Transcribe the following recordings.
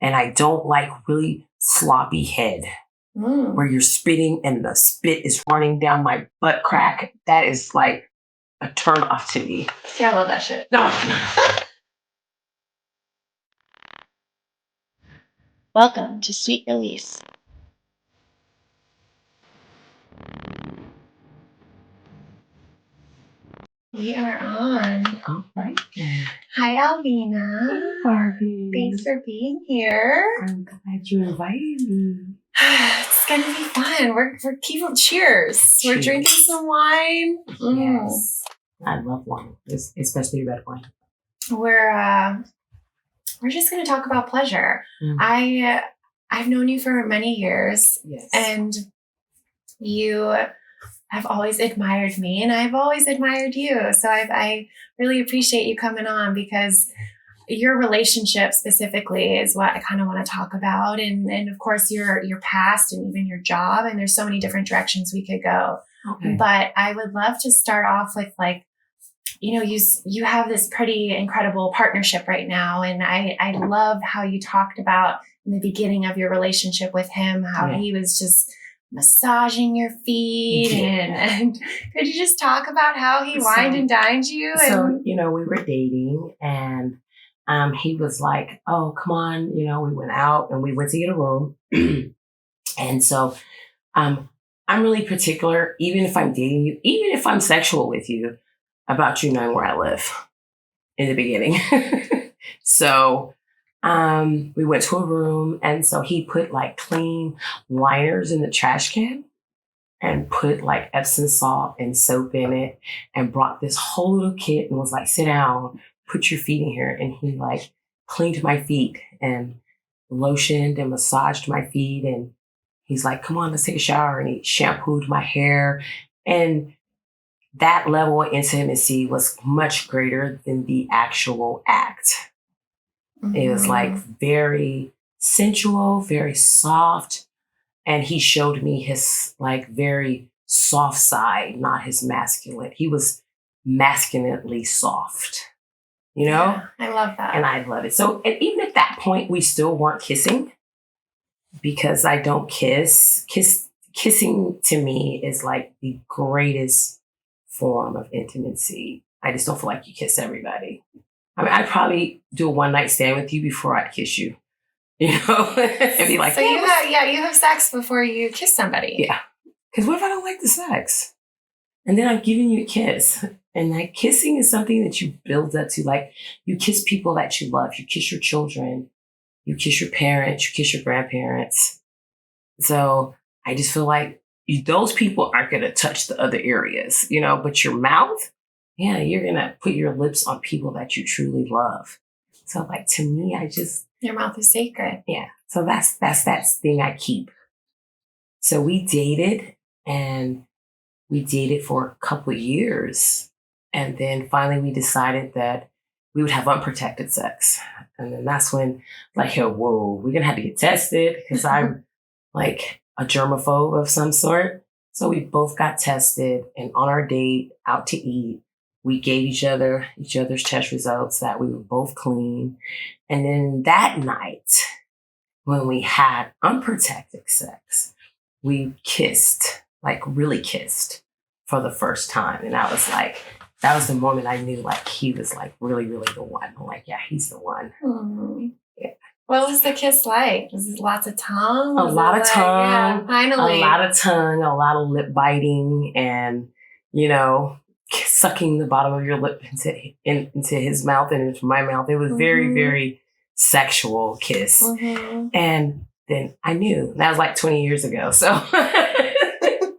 And I don't like really sloppy head where you're spitting and the spit is running down my butt crack. That is like a turn off to me. Yeah, I love that shit. No. Welcome to Sweet Release. We are on. All right. Hi, Alvina. Hey, Barbie. Thanks for being here. I'm glad you invited me. It's gonna be fun. We're keeping cheers. We're drinking some wine. Yes, I love wine, especially red wine. We're just gonna talk about pleasure. I've known you for many years, and you have always admired me, and I've always admired you. So I really appreciate you coming on because your relationship specifically is what I kind of want to talk about. And of course your past and even your job. And there's so many different directions we could go. Okay. But I would love to start off with you have this pretty incredible partnership right now. And I love how you talked about in the beginning of your relationship with him, how he was just massaging your feet and could you just talk about how he wined and dined you? So, we were dating and he was like, oh, come on. We went out and we went to get a room. And so I'm really particular, even if I'm dating you, even if I'm sexual with you, about you knowing where I live in the beginning. So we went to a room, and so he put like clean liners in the trash can and put like Epsom salt and soap in it and brought this whole little kit and was like, sit down, put your feet in here. And he like cleaned my feet and lotioned and massaged my feet. And he's like, come on, let's take a shower. And he shampooed my hair. And that level of intimacy was much greater than the actual act. Mm-hmm. It was like very sensual, very soft. And he showed me his like very soft side, not his masculine. He was masculinely soft, Yeah, I love that. And I love it. So, and even at that point, we still weren't kissing because I don't kiss. Kissing to me is like the greatest form of intimacy. I just don't feel like you kiss everybody. I mean, I'd probably do a one night stand with you before I'd kiss you. And be like, so you have sex before you kiss somebody. Yeah. Because what if I don't like the sex? And then I'm giving you a kiss. And like kissing is something that you build up to. Like you kiss people that you love. You kiss your children. You kiss your parents. You kiss your grandparents. So I just feel like those people aren't going to touch the other areas, but your mouth, you're going to put your lips on people that you truly love. So like, to me, your mouth is sacred. Yeah. So that's that thing I keep. So we dated for a couple of years. And then finally we decided that we would have unprotected sex. And then that's when like, whoa, we're going to have to get tested because I'm like a germaphobe of some sort. So we both got tested, and on our date out to eat, we gave each other's test results that we were both clean. And then that night, when we had unprotected sex, we kissed, like really kissed for the first time. And I was like, that was the moment I knew like he was like really, really the one. I'm like, yeah, he's the one. Mm-hmm. Yeah. What was the kiss like? Was it lots of tongue? A lot of tongue. Yeah, finally. A lot of tongue, a lot of lip biting, and, sucking the bottom of your lip into his mouth and into my mouth. It was very, very sexual kiss. Mm-hmm. And then I knew. That was like 20 years ago. So. Oh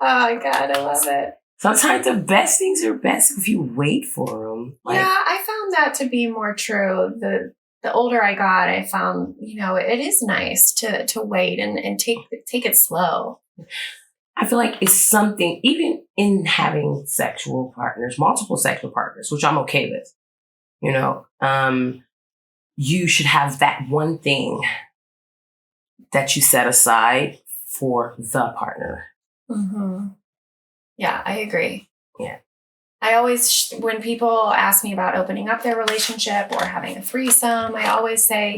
my God, I love it. Sometimes the best things are best if you wait for them. Like, I found that to be more true. The older I got, I found, it is nice to wait and take it slow. I feel like it's something, even in having sexual partners, multiple sexual partners, which I'm okay with, you should have that one thing that you set aside for the partner. Mm-hmm. Yeah, I agree. Yeah. I always, when people ask me about opening up their relationship or having a threesome, I always say,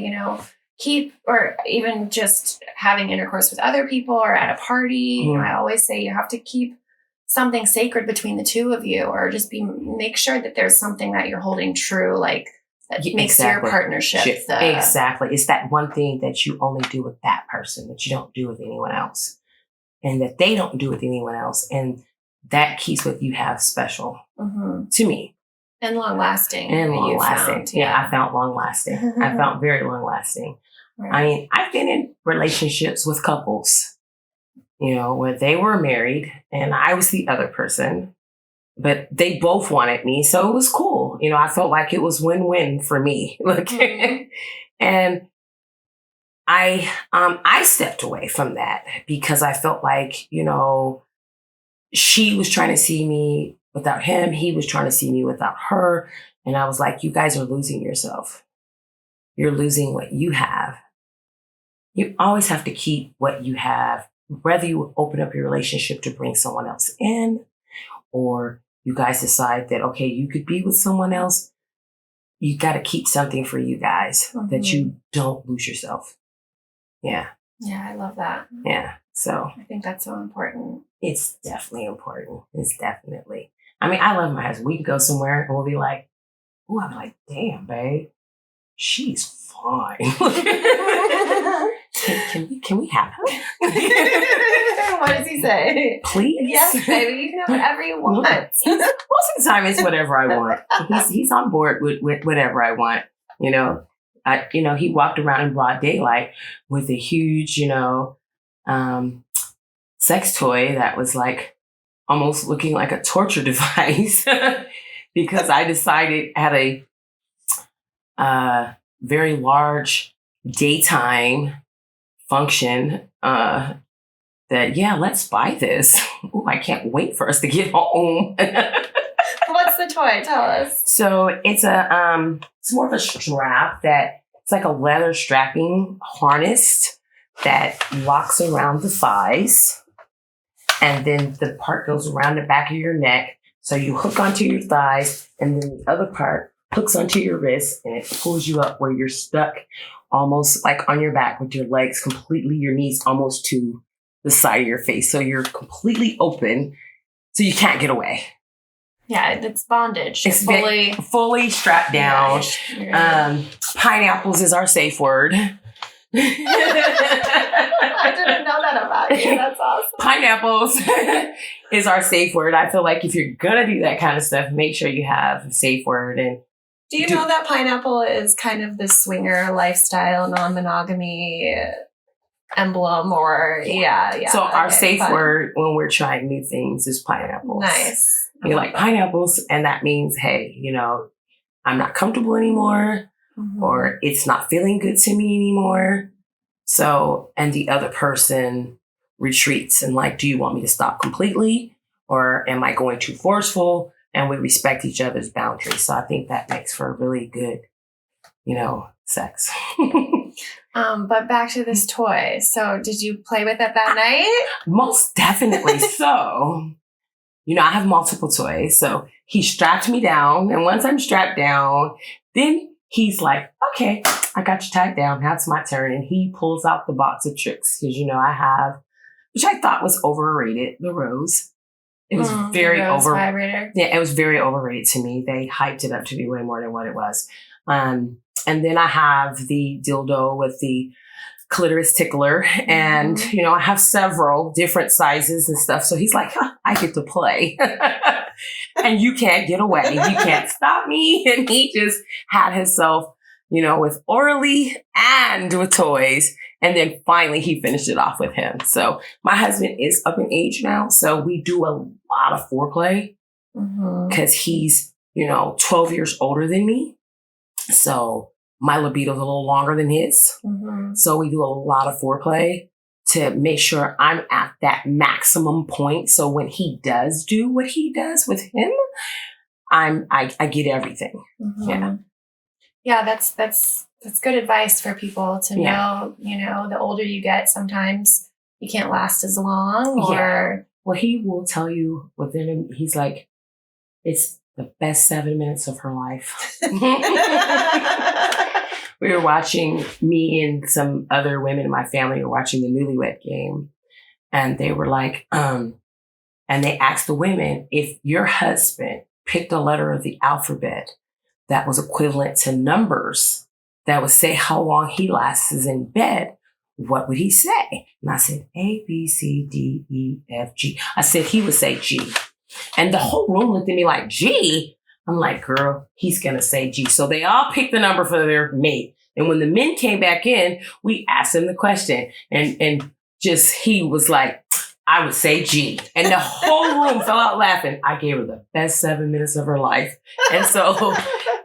keep, or even just having intercourse with other people or at a party, you know, I always say you have to keep something sacred between the two of you, or just make sure that there's something that you're holding true, like that makes your partnership. Exactly. It's that one thing that you only do with that person that you don't do with anyone else, and that they don't do with anyone else. And that keeps what you have special to me. And long lasting. And long lasting. Yeah, I found long lasting. I found very long lasting. Right. I mean, I've been in relationships with couples, you know, where they were married and I was the other person, but they both wanted me. So it was cool. You know, I felt like it was win-win for me. And I stepped away from that because I felt like, you know, she was trying to see me without him. He was trying to see me without her. And I was like, you guys are losing yourself. You're losing what you have. You always have to keep what you have, whether you open up your relationship to bring someone else in, or you guys decide that, okay, you could be with someone else. You got to keep something for you guys that you don't lose yourself. Yeah. Yeah, I love that. Yeah. So I think that's so important. It's definitely important. It's definitely. I mean, I love my husband. We can go somewhere and we'll be like, oh, I'm like, damn, babe, she's fine. Can we have her? What does he say? Please? Yes, baby. You can have whatever you want. Most of the time, it's whatever I want. He's on board with whatever I want. You know, he walked around in broad daylight with a huge, you know, sex toy that was like almost looking like a torture device because I decided at a very large daytime function that, yeah, let's buy this. Ooh, I can't wait for us to get home. What's the toy? Tell us. So it's it's more of a strap that it's like a leather strapping harness that locks around the thighs. And then the part goes around the back of your neck. So you hook onto your thighs and then the other part hooks onto your wrist and it pulls you up where you're stuck almost like on your back with your legs completely, your knees almost to the side of your face. So you're completely open. So you can't get away. Yeah, it's bondage. It's fully strapped down. Yeah. Pineapples is our safe word. I didn't know that about you. That's awesome. Pineapples is our safe word. I feel like if you're going to do that kind of stuff, make sure you have a safe word. And do you know that pineapple is kind of the swinger lifestyle, non-monogamy emblem? Or yeah. So our safe word when we're trying new things is pineapples. Nice. You like pineapples, and that means, hey, you know, I'm not comfortable anymore, or it's not feeling good to me anymore. So, and the other person retreats and like, do you want me to stop completely, or am I going too forceful? And we respect each other's boundaries. So I think that makes for a really good, you know, sex. But back to this toy. So did you play with it that night? Most definitely so. You know, I have multiple toys. So he strapped me down. And once I'm strapped down, then he's like, okay, I got you tied down. Now it's my turn. And he pulls out the box of tricks. Because, you know, I have, which I thought was overrated, the Rose. It was very vibrator. Yeah, it was very overrated to me. They hyped it up to be way more than what it was. And then I have the dildo with the clitoris tickler. And, you know, I have several different sizes and stuff. So he's like, I get to play. And you can't get away. You can't stop me. And he just had himself, you know, with orally and with toys. And then finally he finished it off with him. So my husband is up in age now. So we do a lot of foreplay because he's, you know, 12 years older than me. So my libido is a little longer than his. So we do a lot of foreplay to make sure I'm at that maximum point. So when he does do what he does with him, I get everything. Yeah, that's good advice for people to know. You know, the older you get, sometimes you can't last as long. Or well, he will tell you within. He's like, it's the best 7 minutes of her life. we were watching, me and some other women in my family were watching the Newlywed Game. And they were like, and they asked the women, if your husband picked a letter of the alphabet that was equivalent to numbers that would say how long he lasts in bed, what would he say? And I said, A, B, C, D, E, F, G. I said, he would say G. And the whole room looked at me like, G? I'm like, girl, he's going to say G. So they all picked the number for their mate. And when the men came back in, we asked him the question. And just, he was like, I would say G. And the whole room fell out laughing. I gave her the best 7 minutes of her life. And so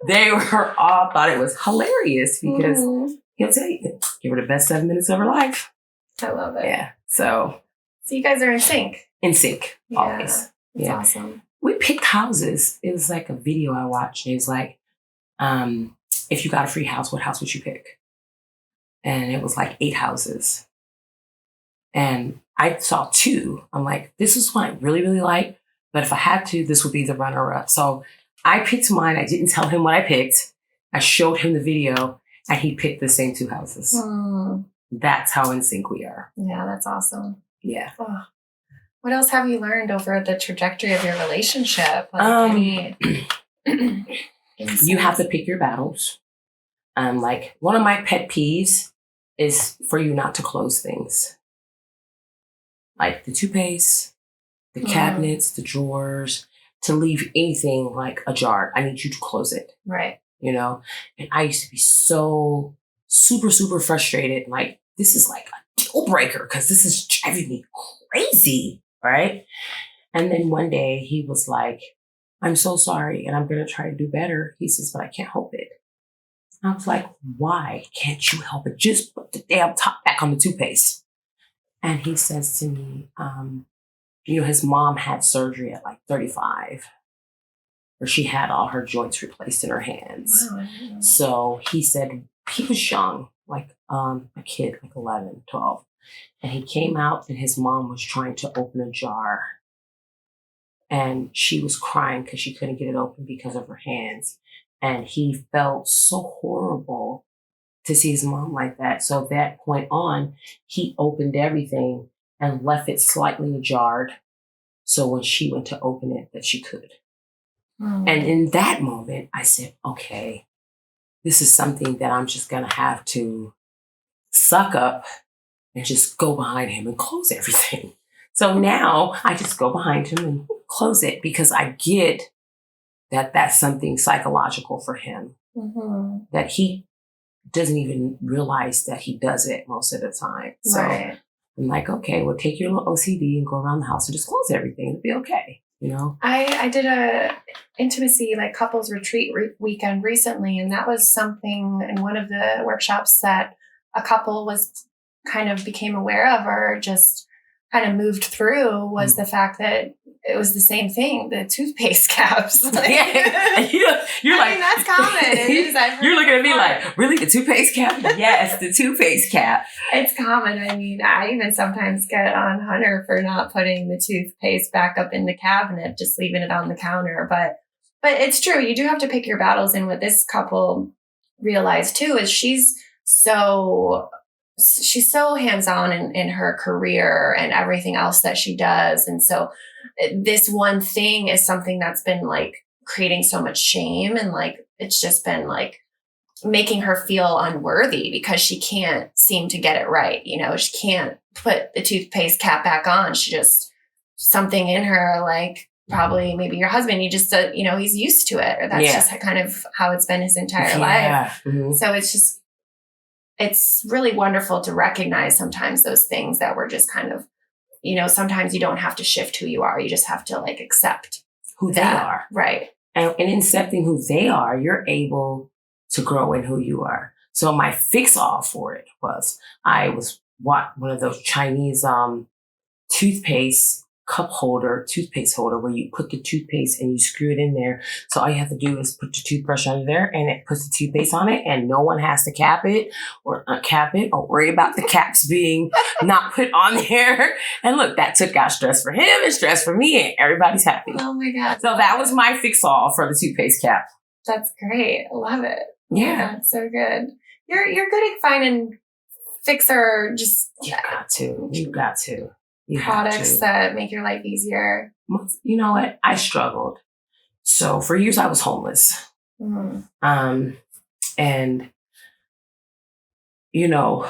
they were all thought it was hilarious because he'll tell you, give her the best 7 minutes of her life. I love it. Yeah. So you guys are in sync. In sync, always. That's awesome. We picked houses. It was like a video I watched. It was like, if you got a free house, what house would you pick? And it was like 8 houses. And I saw 2. I'm like, this is one I really, really like. But if I had to, this would be the runner-up. So I picked mine. I didn't tell him what I picked. I showed him the video, and he picked the same 2 houses. That's how in sync we are. Yeah, that's awesome. Yeah. Oh. What else have you learned over the trajectory of your relationship? You have to pick your battles. Like one of my pet peeves is for you not to close things. Like the toothpaste, the cabinets, the drawers, to leave anything like ajar. I need you to close it. Right. You know? And I used to be so super, super frustrated. Like, this is like a deal breaker because this is driving me crazy. Right. And then one day he was like, I'm so sorry and I'm going to try to do better. He says, but I can't help it. I was like, why can't you help it? Just put the damn top back on the toothpaste. And he says to me, his mom had surgery at like 35, where she had all her joints replaced in her hands. Wow. So he said he was young, like a kid, like 11, 12. And he came out and his mom was trying to open a jar. And she was crying because she couldn't get it open because of her hands. And he felt so horrible to see his mom like that. So at that point on, he opened everything and left it slightly ajar. So when she went to open it, that she could. And in that moment, I said, okay, this is something that I'm just going to have to suck up and just go behind him and close everything. So now I just go behind him and close it because I get that that's something psychological for him, that he doesn't even realize that he does it most of the time. So I'm like, okay, well, take your little OCD and go around the house and just close everything. It'll be okay. You know, I did a intimacy, like couples retreat weekend recently. And that was something in one of the workshops that a couple was kind of became aware of or just kind of moved through was the fact that it was the same thing, the toothpaste caps. Like, you're like, that's common. It is, you're looking at me like, really, the toothpaste cap? Yes, the toothpaste cap. It's common. I mean, I even sometimes get on Hunter for not putting the toothpaste back up in the cabinet, just leaving it on the counter. But it's true. You do have to pick your battles. And what this couple realized too is she's so hands-on in her career and everything else that she does. And so this one thing is something that's been like creating so much shame. And like, it's just been like making her feel unworthy because she can't seem to get it right. You know, she can't put the toothpaste cap back on. She just, something in her, like probably maybe your husband, you just, he's used to it, or that's just kind of how it's been his entire life. So it's really wonderful to recognize sometimes those things that we're just kind of, sometimes you don't have to shift who you are. You just have to like accept who they are. Right. And in accepting who they are, you're able to grow in who you are. So my fix all for it was I was one of those Chinese toothpaste holder where you put the toothpaste and you screw it in there. So all you have to do is put the toothbrush under there and it puts the toothpaste on it, and no one has to cap it or uncap it or worry about the caps being not put on there. And look, that took out stress for him and stress for me, and everybody's happy. Oh my God. So that was my fix all for the toothpaste cap. That's great. I love it. Yeah. That's so good. You're good at finding fixer, just You got to. Products that make your life easier. You know what? I struggled. So for years I was homeless. And you know,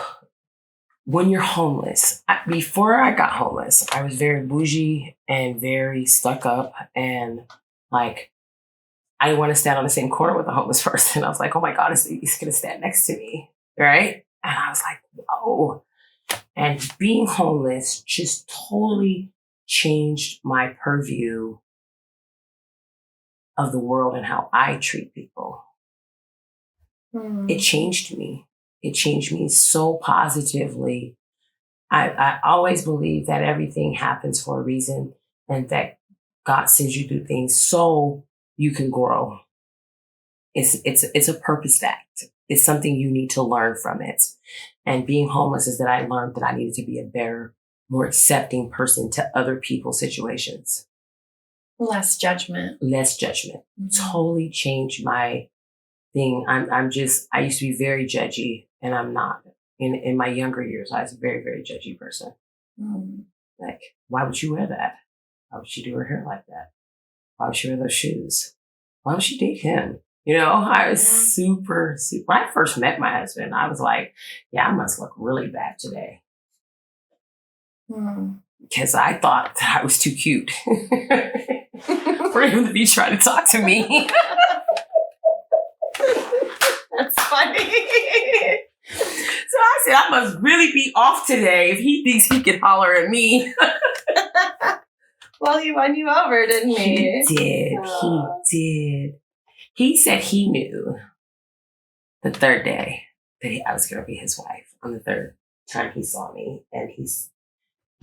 when you're homeless, before I got homeless, I was very bougie and very stuck up, and like I didn't want to stand on the same corner with a homeless person. I was like, oh my God, he's gonna stand next to me, right? And I was like, whoa. And being homeless just totally changed my purview of the world and how I treat people. It changed me. It changed me so positively. I always believe that everything happens for a reason and that God sends you through things so you can grow. It's a purpose act. It's something you need to learn from it. And being homeless is that I learned that I needed to be a better, more accepting person to other people's situations. Less judgment. Totally changed my thing. I used to be very judgy, and I'm not. In my younger years, I was a very, very judgy person. Like, why would you wear that? Why would she do her hair like that? Why would she wear those shoes? Why would she date him? You know, I was super. When I first met my husband, I was like, yeah, I must look really bad today. Because I thought that I was too cute for him to be trying to talk to me. That's funny. So I said, I must really be off today if he thinks he can holler at me. Well, he won you over, didn't he? He did. He said he knew the third day that I was going to be his wife on the third time he saw me. And he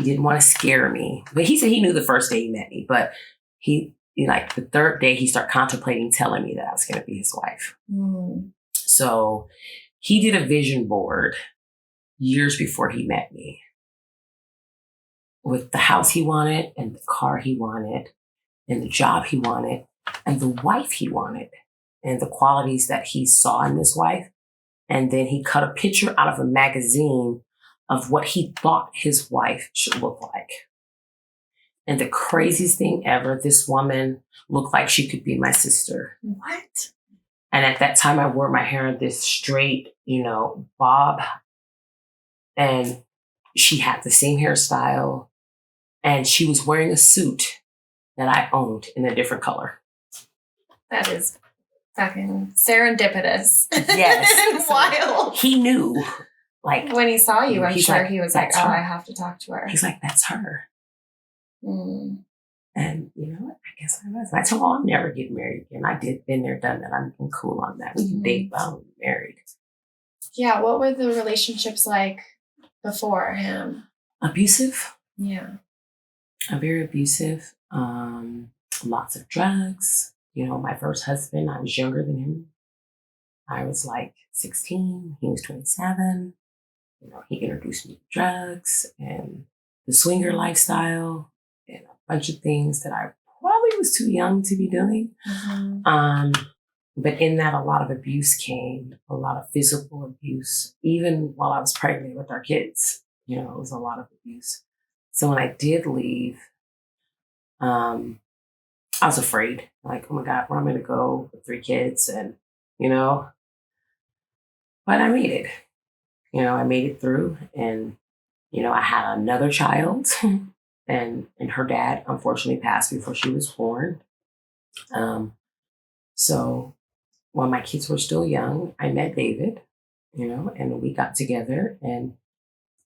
didn't want to scare me. But he said he knew the first day he met me. But he like the third day, he started contemplating telling me that I was going to be his wife. So he did a vision board years before he met me with the house he wanted and the car he wanted and the job he wanted and the wife he wanted and the qualities that he saw in this wife. And then he cut a picture out of a magazine of what he thought his wife should look like. And the craziest thing ever, this woman looked like she could be my sister. What? And at that time, I wore my hair in this straight, bob. And she had the same hairstyle. And she was wearing a suit that I owned in a different color. That is fucking serendipitous. Yes. And wild. He knew. Like when he saw you, I'm sure like, he was like, I have to talk to her. He's like, that's her. And you know what? I guess I was. I told him I'm never getting married again. I did been there, done that. I'm cool on that. We can date, but I'm married. Yeah. What were the relationships like before him? Abusive. Yeah. Very abusive. Lots of drugs. My first husband, I was younger than him. I was like 16. He was 27. He introduced me to drugs and the swinger lifestyle and a bunch of things that I probably was too young to be doing. But in that, a lot of abuse came, a lot of physical abuse. Even while I was pregnant with our kids, it was a lot of abuse. So when I did leave, I was afraid, like, oh my God, where am I going to go with 3 kids? And, but I made it. I made it through, and, I had another child and her dad unfortunately passed before she was born. So when my kids were still young, I met David, and we got together, and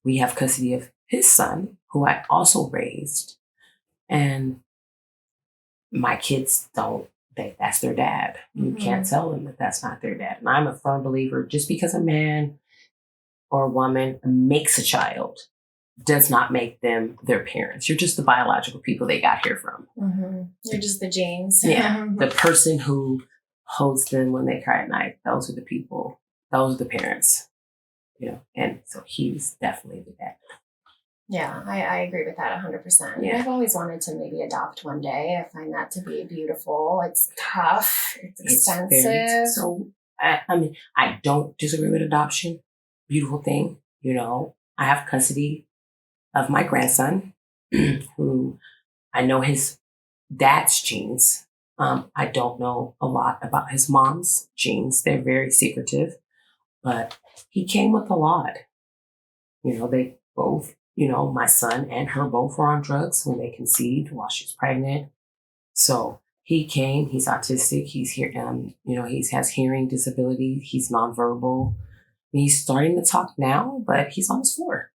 we have custody of his son, who I also raised. And my kids that's their dad. You can't tell them that that's not their dad. And I'm a firm believer, just because a man or a woman makes a child does not make them their parents. You're just the biological people they got here from. You're just the genes. Yeah. The person who holds them when they cry at night, those are the people, those are the parents. And so he's definitely the dad. Yeah, I agree with that 100%. Yeah. I've always wanted to maybe adopt one day. I find that to be beautiful. It's tough. It's expensive. So I mean, I don't disagree with adoption. Beautiful thing. You know, I have custody of my grandson, who I know his dad's genes. I don't know a lot about his mom's genes. They're very secretive, but he came with a lot. You know, they both, you know, my son and her both were on drugs when they conceived while she was pregnant. So he came, he's autistic, he's here, you know, he has hearing disability, he's nonverbal. He's starting to talk now, but he's almost 4.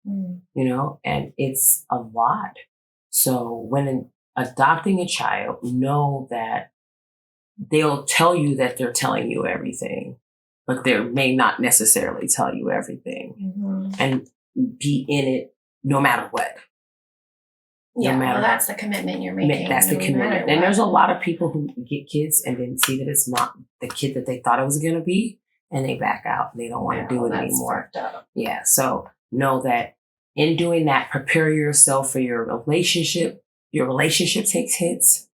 You know, and it's a lot. So when adopting a child, know that they'll tell you that they're telling you everything, but they may not necessarily tell you everything, and be in it no matter what. Yeah, well, that's the commitment you're making. That's the commitment. And there's a lot of people who get kids and then see that it's not the kid that they thought it was going to be, and they back out. They don't want to do it anymore. Yeah, so know that in doing that, prepare yourself for your relationship. Your relationship takes hits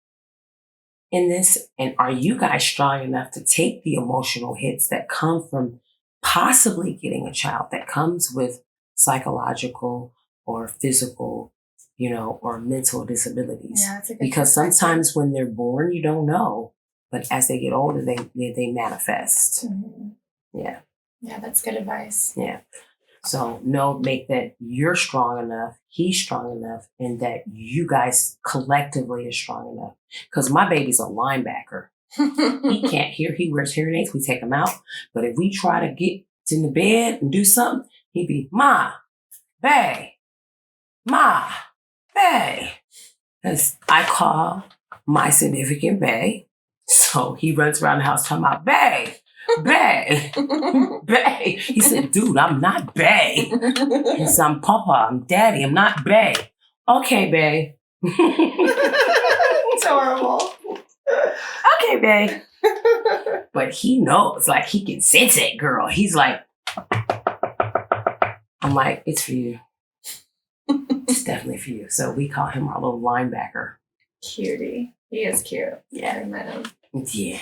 in this. And are you guys strong enough to take the emotional hits that come from possibly getting a child that comes with psychological or physical, you know, or mental disabilities? Yeah, that's a good because sometimes when they're born, you don't know, but as they get older, they manifest. Yeah. Yeah, that's good advice. Yeah. So make that you're strong enough, he's strong enough, and that you guys collectively are strong enough. Because my baby's a linebacker. He can't hear. He wears hearing aids. We take him out. But if we try to get in the bed and do something, he'd be, Ma, bae, Ma, bae. Because I call my significant bae. So he runs around the house talking about bae. Bae, bae. He said, dude, I'm not bae. He said, I'm papa, I'm daddy, I'm not bae. Okay, bae. It's horrible. Okay, bae. But he knows, like, he can sense it, girl. He's like, I'm like, it's for you. It's definitely for you. So we call him our little linebacker. Cutie. He is cute. Yeah. I met him. Yeah.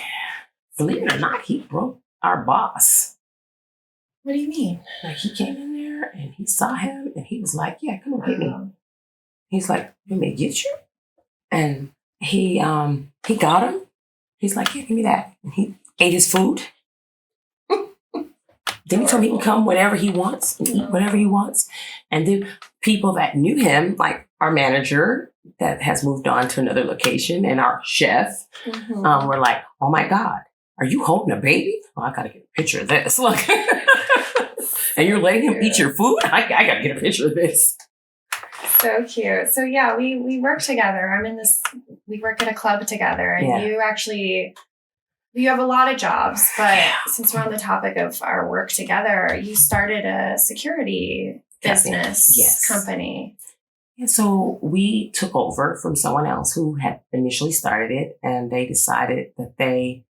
Believe it or not, he broke our boss. What do you mean? Like, he came in there and he saw him and he was like, yeah, come on, hit me. He's like, you may get you? And he got him. He's like, yeah, give me that. And he ate his food. Then he told me he can come whenever he wants and eat whatever he wants. And then people that knew him, like our manager that has moved on to another location and our chef, were like, oh my God, are you holding a baby? Oh, I got to get a picture of this. Look. And you're letting him eat your food? I got to get a picture of this. So cute. So yeah, we work together. We work at a club together, and you have a lot of jobs, but since we're on the topic of our work together, you started a security business company. And so we took over from someone else who had initially started it, and they decided that they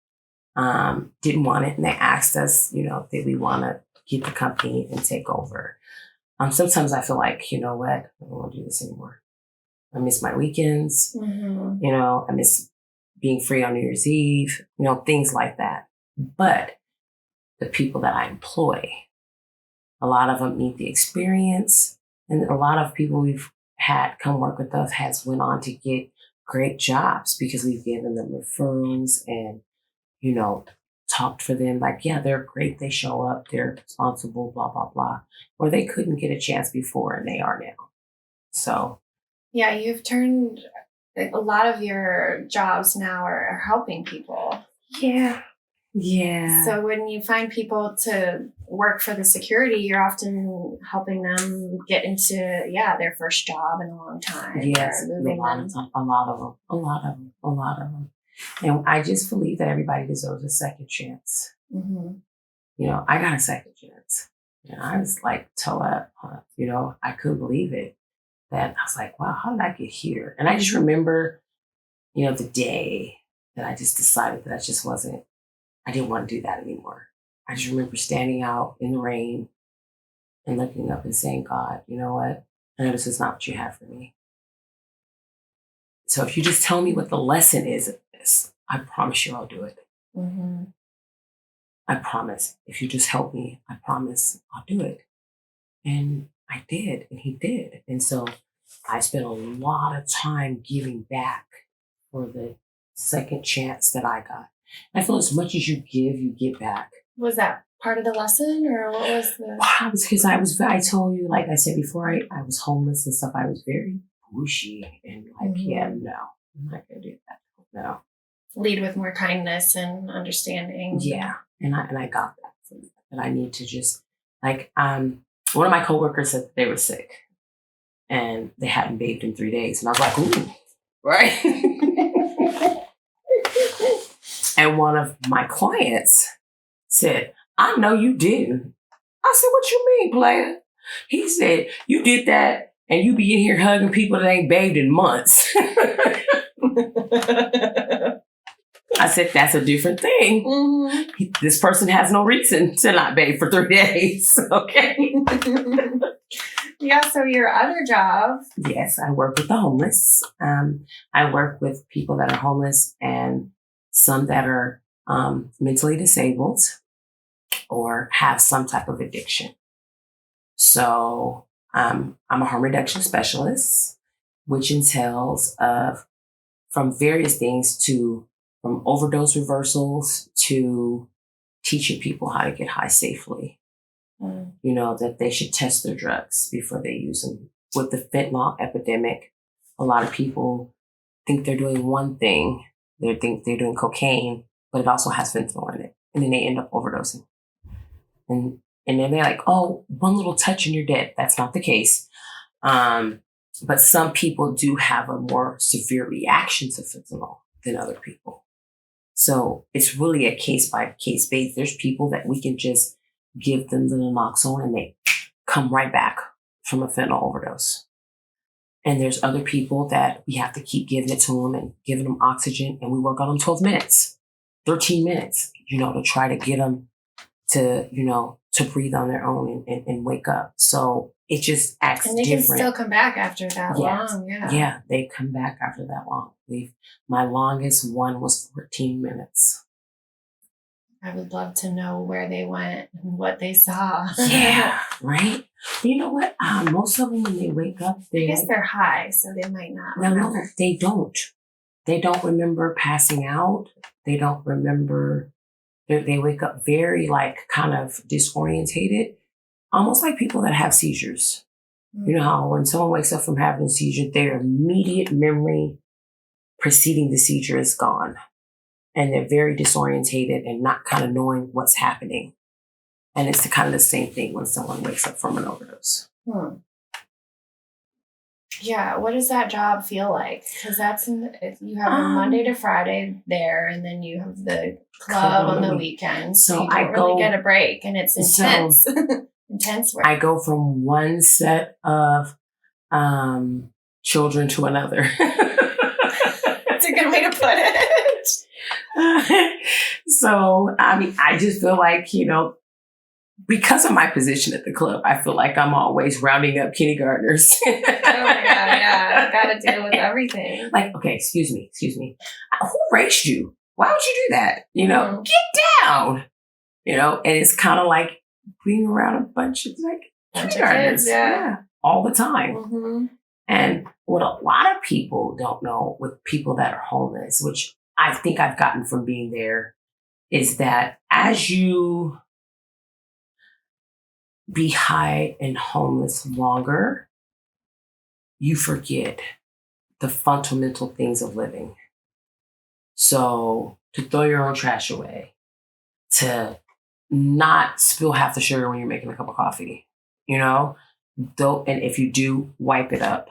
didn't want it. And they asked us, you know, did we want to get the company and take over? Sometimes I feel like, you know what, I don't want to do this anymore. I miss my weekends. You know, I miss being free on New Year's Eve, you know, things like that. But the people that I employ, a lot of them need the experience. And a lot of people we've had come work with us has went on to get great jobs because we've given them referrals and, you know, talked for them. Like, yeah, they're great. They show up. They're responsible, blah, blah, blah. Or they couldn't get a chance before and they are now. So. Yeah, you've turned a lot of your jobs now are helping people. Yeah. Yeah. So when you find people to work for the security, you're often helping them get into, their first job in a long time. Yes, a lot of them. And I just believe that everybody deserves a second chance. You know, I got a second chance. And I was like, toe up, you know, I couldn't believe it. That I was like, wow, how did I get here? And I just remember, you know, the day that I just decided that I didn't want to do that anymore. I just remember standing out in the rain and looking up and saying, God, you know what? I know this is not what you have for me. So if you just tell me what the lesson is of this, I promise you I'll do it. I promise. If you just help me, I promise I'll do it. And I did, and he did. And so I spent a lot of time giving back for the second chance that I got. I feel as much as you give, you get back. Was that part of the lesson, or what was the? Because I told you, like I said before, I was homeless and stuff. I was very pushy and like, yeah, no, I'm not gonna do that. No. Lead with more kindness and understanding. Yeah, and I got that from that. And I need to just like one of my coworkers said they were sick and they hadn't bathed in 3 days, and I was like, ooh, right. And one of my clients said, I know you didn't. I said, what you mean, player? He said, you did that and you be in here hugging people that ain't bathed in months. I said, that's a different thing. Mm-hmm. This person has no reason to not bathe for 3 days. Okay. Yeah, so your other job. Yes, I work with the homeless. I work with people that are homeless and some that are mentally disabled or have some type of addiction. So I'm a harm reduction specialist, which entails from various things from overdose reversals to teaching people how to get high safely. You know, that they should test their drugs before they use them. With the fentanyl epidemic, a lot of people think they're doing one thing. They think they're doing cocaine, but it also has fentanyl in it. And then they end up overdosing. And then they're like, oh, one little touch and you're dead. That's not the case. But some people do have a more severe reaction to fentanyl than other people. So it's really a case by case basis. There's people that we can just give them the naloxone and they come right back from a fentanyl overdose. And there's other people that we have to keep giving it to them and giving them oxygen. And we work on them 12 minutes, 13 minutes, to try to get them to, to breathe on their own and wake up. So it just acts different. And they can still come back after that long. Yeah. Yeah, they come back after that long. My longest one was 14 minutes. I would love to know where they went and what they saw. Yeah, right? You know what? Most of them, when they wake up, I guess they're high, so they might not remember. No, they don't. They don't remember passing out. They don't remember. They wake up very, kind of disorientated, almost like people that have seizures. Mm-hmm. You know how when someone wakes up from having a seizure, their immediate memory preceding the seizure is gone. And they're very disorientated and not kind of knowing what's happening. And it's kind of the same thing when someone wakes up from an overdose. Yeah, what does that job feel like? Because you have a Monday to Friday there, and then you have the club on the weekends. So you don't really get a break, and it's intense. Intense work. I go from one set of children to another. That's a good way to put it. So, I just feel like, because of my position at the club, I feel like I'm always rounding up kindergartners. Oh my God, yeah. Got to deal with everything. Like, okay, excuse me. Who raised you? Why would you do that? Get down. And it's kind of like being around a bunch of kindergartners. Yeah. All the time. Mm-hmm. And what a lot of people don't know with people that are homeless, which I think I've gotten from being there, is that as you be high and homeless longer, you forget the fundamental things of living. So to throw your own trash away, to not spill half the sugar when you're making a cup of coffee, and if you do, wipe it up.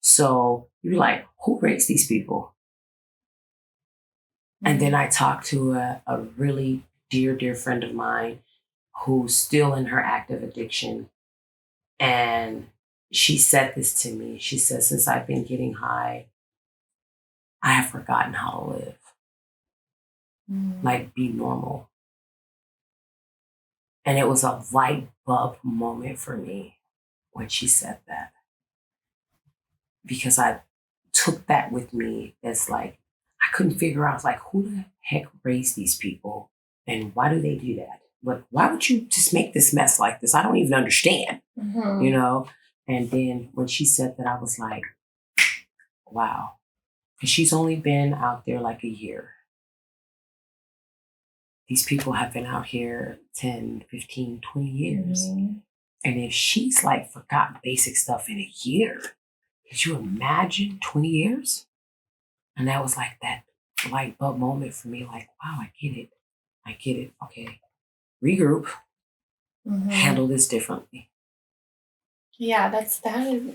So you're like, who raised these people? And then I talked to a really dear friend of mine who's still in her active addiction. And she said this to me. She said, since I've been getting high, I have forgotten how to live. Like, be normal. And it was a light bulb moment for me when she said that. Because I took that with me as I couldn't figure out, who the heck raised these people? And why do they do that? But why would you just make this mess like this? I don't even understand, you know? And then when she said that, I was like, wow. Because she's only been out there like a year. These people have been out here 10, 15, 20 years. And if she's like forgot basic stuff in a year, could you imagine 20 years? And that was like that light bulb moment for me. Like, wow, I get it. I get it. Okay. Regroup. Handle this differently. Yeah,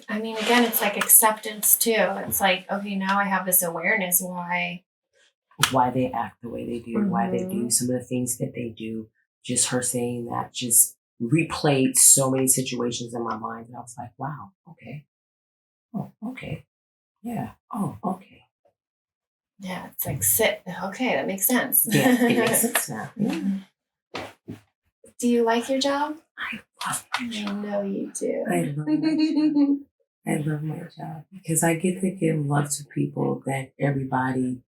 I mean, again, it's like acceptance too. It's like, okay, now I have this awareness why they act the way they do, why they do some of the things that they do. Just her saying that just replayed so many situations in my mind. And I was like, wow, okay. Oh, okay. Yeah. Oh, okay. Yeah, it's like okay, that makes sense. Yeah, it makes sense now. Yeah. Do you like your job? I love my job. I know you do. I love my job. I love my job because I get to give love to people that everybody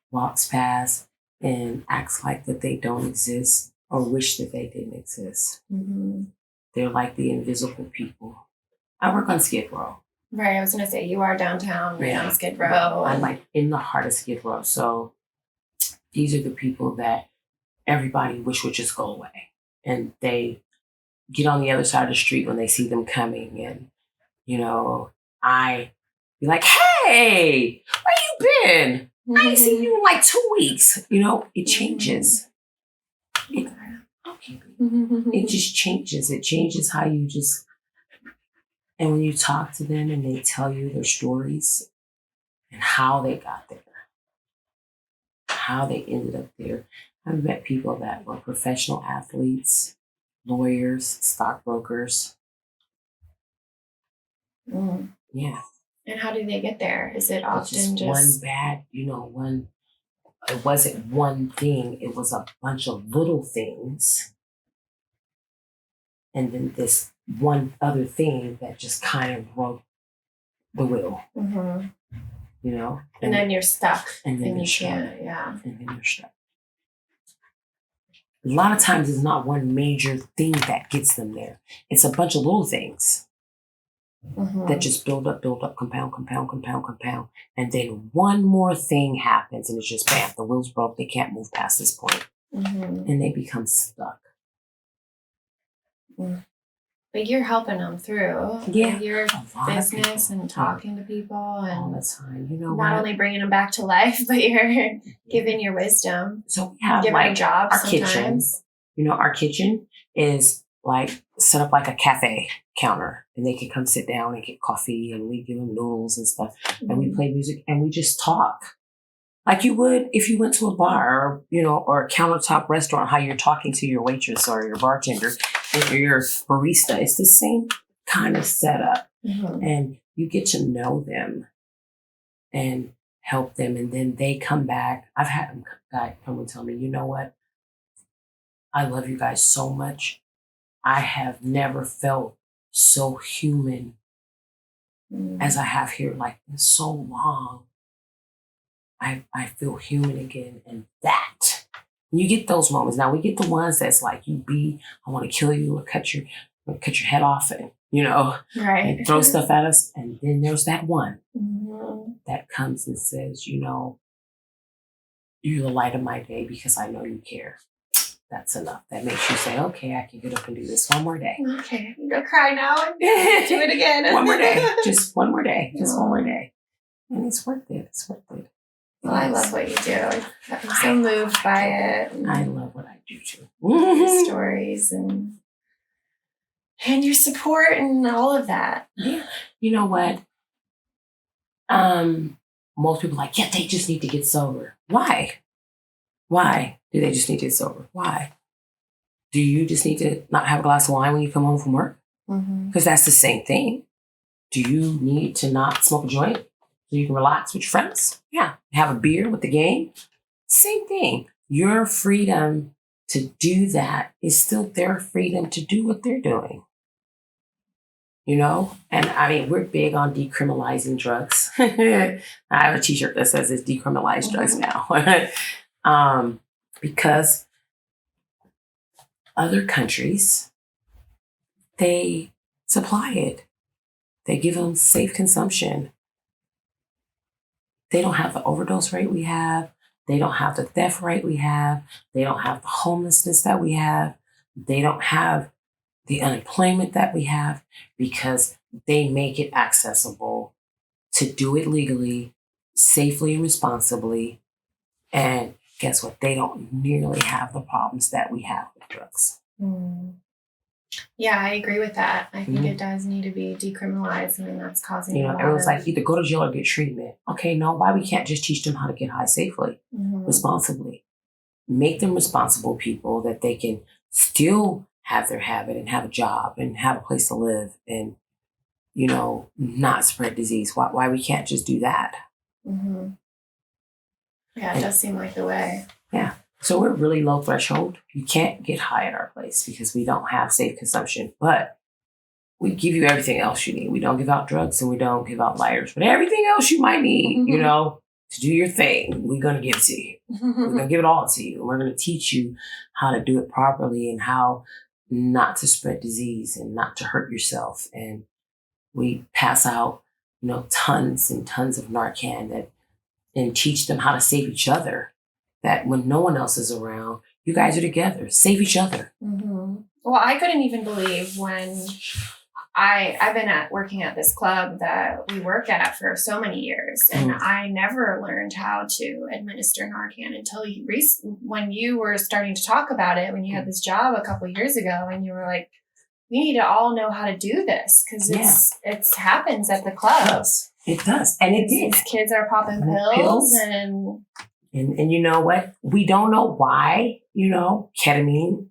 walks past and acts like that they don't exist or wish that they didn't exist. They're like the invisible people. I work on Skid Row. Right, I was going to say, you are downtown, on Skid Row. I'm like in the heart of Skid Row. So these are the people that everybody wish would just go away. And they get on the other side of the street when they see them coming. And, I be like, hey, where you been? I ain't seen you in like 2 weeks. It changes. It just changes. It changes how you just... And when you talk to them and they tell you their stories and how they got there, how they ended up there. I've met people that were professional athletes, lawyers, stockbrokers. Yeah. And how do they get there? Is it often just one bad, it wasn't one thing. It was a bunch of little things. And then this one other thing that just kind of broke the wheel, and then you're stuck. And then you can't, And then you're stuck. A lot of times it's not one major thing that gets them there. It's a bunch of little things that just build up, compound. And then one more thing happens and it's just bam, the wheels broke. They can't move past this point. And they become stuck. But you're helping them through your business and talking to people and all the time. Not only bringing them back to life, but you're giving your wisdom. So we have giving them jobs our sometimes. Kitchen. Our kitchen is like set up like a cafe counter, and they can come sit down and get coffee, and we give them noodles and stuff, and we play music and we just talk. Like you would if you went to a bar or a countertop restaurant, how you're talking to your waitress or your bartender or your barista. It's the same kind of setup. And you get to know them and help them. And then they come back. I've had a guy come and tell me, you know what? I love you guys so much. I have never felt so human as I have here, like in so long. I feel human again. And that, you get those moments. Now we get the ones that's like, I want to kill you or cut your head off and, right. and throw stuff at us. And then there's that one that comes and says, you're the light of my day because I know you care. That's enough. That makes you say, okay, I can get up and do this one more day. Okay. I'm going to cry now and do it again. One more day. Just one more day. Just one more day. And it's worth it. It's worth it. Well, I love what you do. I'm so moved by it. I love what I do too. Your stories and your support and all of that. Yeah. You know what? Most people are like, yeah, they just need to get sober. Why? Why do they just need to get sober? Why? Do you just need to not have a glass of wine when you come home from work? Because that's the same thing. Do you need to not smoke a joint so you can relax with your friends? Yeah. Have a beer with the gang? Same thing. Your freedom to do that is still their freedom to do what they're doing. And I mean, we're big on decriminalizing drugs. I have a t-shirt that says it's Decriminalize Drugs now. Because other countries, they supply it. They give them safe consumption. They don't have the overdose rate we have. They don't have the theft rate we have. They don't have the homelessness that we have. They don't have the unemployment that we have because they make it accessible to do it legally, safely, and responsibly. And guess what? They don't nearly have the problems that we have with drugs. Mm. Yeah, I agree with that. I think it does need to be decriminalized, and that's causing everyone's like, either go to jail or get treatment. Okay, no, why we can't just teach them how to get high safely, responsibly? Make them responsible people that they can still have their habit and have a job and have a place to live and, not spread disease. Why we can't just do that? Mm-hmm. Yeah, it does seem like the way. Yeah. So we're really low threshold. You can't get high at our place because we don't have safe consumption, but we give you everything else you need. We don't give out drugs and we don't give out lighters, but everything else you might need, to do your thing, we're going to give it to you. We're going to give it all to you. And we're going to teach you how to do it properly and how not to spread disease and not to hurt yourself. And we pass out, tons and tons of Narcan and teach them how to save each other. That when no one else is around, you guys are together. Save each other. Mm-hmm. Well, I couldn't even believe when I've been working at this club that we work at for so many years, and I never learned how to administer Narcan until when you were starting to talk about it, when you had this job a couple of years ago, and you were like, we need to all know how to do this because it happens at the clubs. It does. And it did. These kids are popping pills and you know what? We don't know why, ketamine,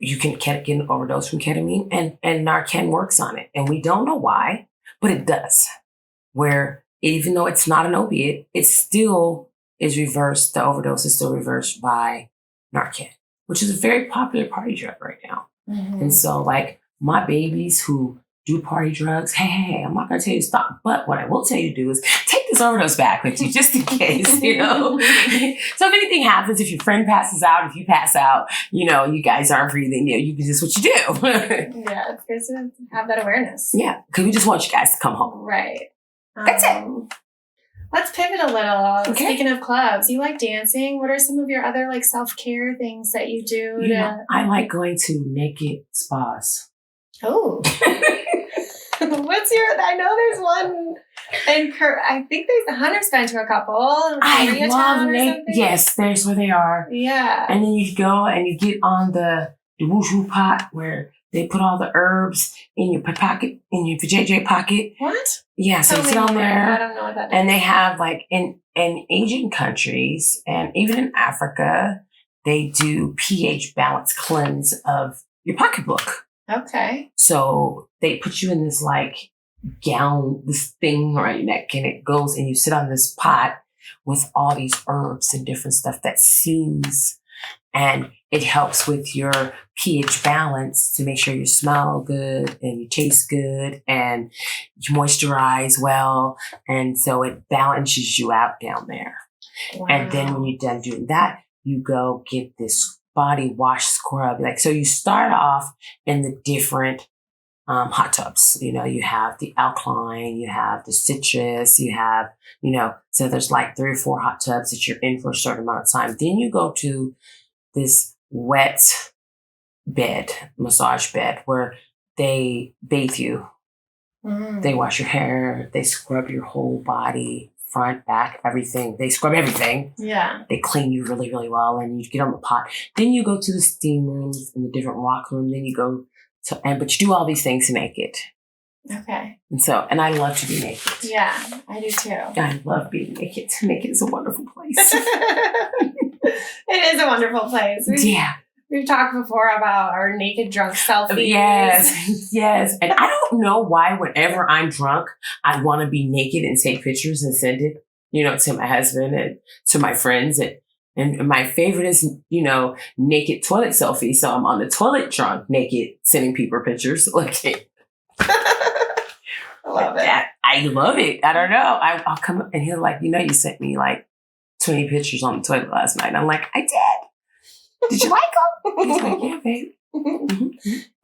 you can get an overdose from ketamine and Narcan works on it. And we don't know why, but it does. Where even though it's not an opiate, it still is reversed. The overdose is still reversed by Narcan, which is a very popular party drug right now. Mm-hmm. And so like my babies who do party drugs, hey, I'm not going to tell you to stop. But what I will tell you to do is take this overdose back with you just in case, So if anything happens, if your friend passes out, if you pass out, you guys aren't breathing, this is what you do. Yeah, it's good to have that awareness. Yeah, because we just want you guys to come home. Right. That's it. Let's pivot a little. Okay. Speaking of clubs, you like dancing. What are some of your other self-care things that you do? I like going to naked spas. Oh. I know there's one in I think Hunter's been to a couple. I love naked. Yes, there's where they are. Yeah. And then you go and you get on the woo pot where they put all the herbs in your pocket, in your vajayjay pocket. What? Yeah, so you sit on there. I don't know what that is. And they have in Asian countries and even in Africa, they do pH balance cleanse of your pocketbook. Okay. So they put you in this gown, this thing around your neck, and it goes and you sit on this pot with all these herbs and different stuff that steams, and it helps with your pH balance to make sure you smell good and you taste good and you moisturize well. And so it balances you out down there. Wow. And then when you're done doing that, you go get this body wash scrub. So you start off in the different hot tubs. You have the alkaline, you have the citrus, you have, so there's 3 or 4 hot tubs that you're in for a certain amount of time. Then you go to this wet bed, massage bed, where they bathe you. Mm. They wash your hair, they scrub your whole body, front, back, everything. They scrub everything. Yeah. They clean you really, really well, and you get on the pot. Then you go to the steam rooms and the different rock room. Then you go but you do all these things naked. Okay. And I love to be naked. Yeah, I do too. I love being naked. Naked is a wonderful place. It is a wonderful place. We've talked before about our naked drunk selfies. Yes. And I don't know why whenever I'm drunk, I want to be naked and take pictures and send it, to my husband and to my friends. And my favorite is, naked toilet selfie. So I'm on the toilet drunk, naked, sending people pictures. I love it. I love it. I don't know. I'll come up and he'll you sent me 20 pictures on the toilet last night. And I'm like, I did. Did you like them? He's like, yeah, babe.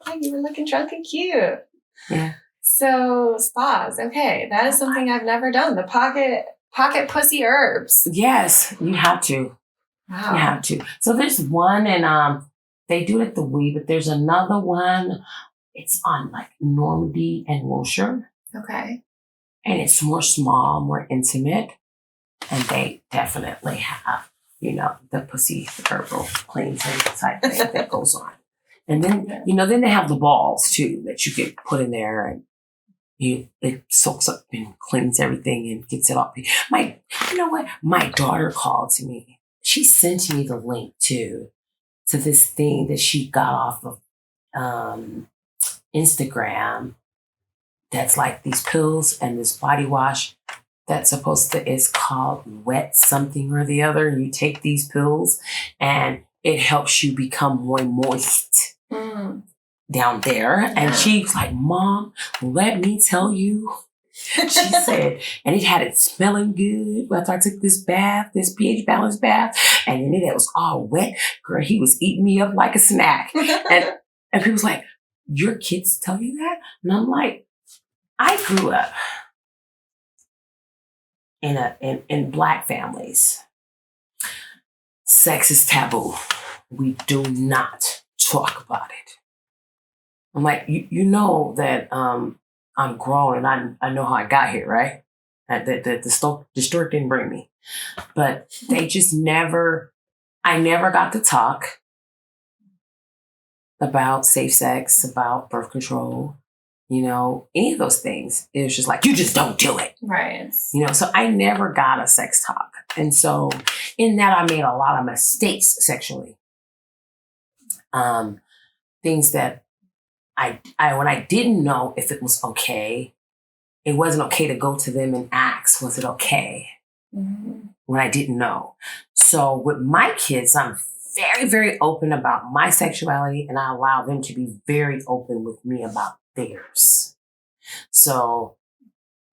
Oh, you were looking drunk and cute. Yeah. So spas. Okay. That is something I've never done. The pocket pussy herbs. Yes, you have to. Wow. You have to. So there's one, and they do it at the Wii, but there's another one. It's on like Normandy and Wilshire. Okay. And it's more small, more intimate. And they definitely have, the pussy herbal cleansing type thing that goes on. And then, then they have the balls too that you get put in there, and it soaks up and cleans everything and gets it off. You know what? My daughter called to me. She sent me the link to this thing that she got off of Instagram. That's like these pills and this body wash that's it's called Wet something or the other. And you take these pills and it helps you become more moist down there. Yeah. And she's like, Mom, let me tell you. She said, and it had it smelling good after I took this pH balance bath, and then it was all wet. Girl, he was eating me up like a snack. and people was like, your kids tell you that? And I'm like, I grew up in Black families. Sex is taboo. We do not talk about it. I'm like, you know that I'm grown and I know how I got here, right? The stork didn't bring me. But they just I never got to talk about safe sex, about birth control, any of those things. It was just like, you just don't do it. Right. So I never got a sex talk. And so in that, I made a lot of mistakes sexually. Things that when I didn't know if it was okay, it wasn't okay to go to them and ask, was it okay? Mm-hmm. When I didn't know. So with my kids, I'm very, very open about my sexuality, and I allow them to be very open with me about theirs. So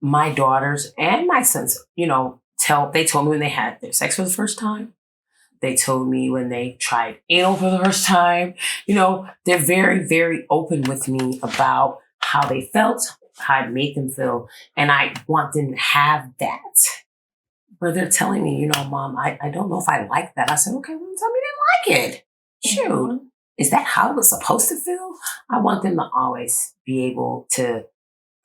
my daughters and my sons, they told me when they had their sex for the first time. They told me when they tried anal for the first time. They're very, very open with me about how they felt, how it made them feel. And I want them to have that. Where they're telling me, Mom, I don't know if I like that. I said, okay, well, tell me you didn't like it. Shoot. Mm-hmm. Is that how it was supposed to feel? I want them to always be able to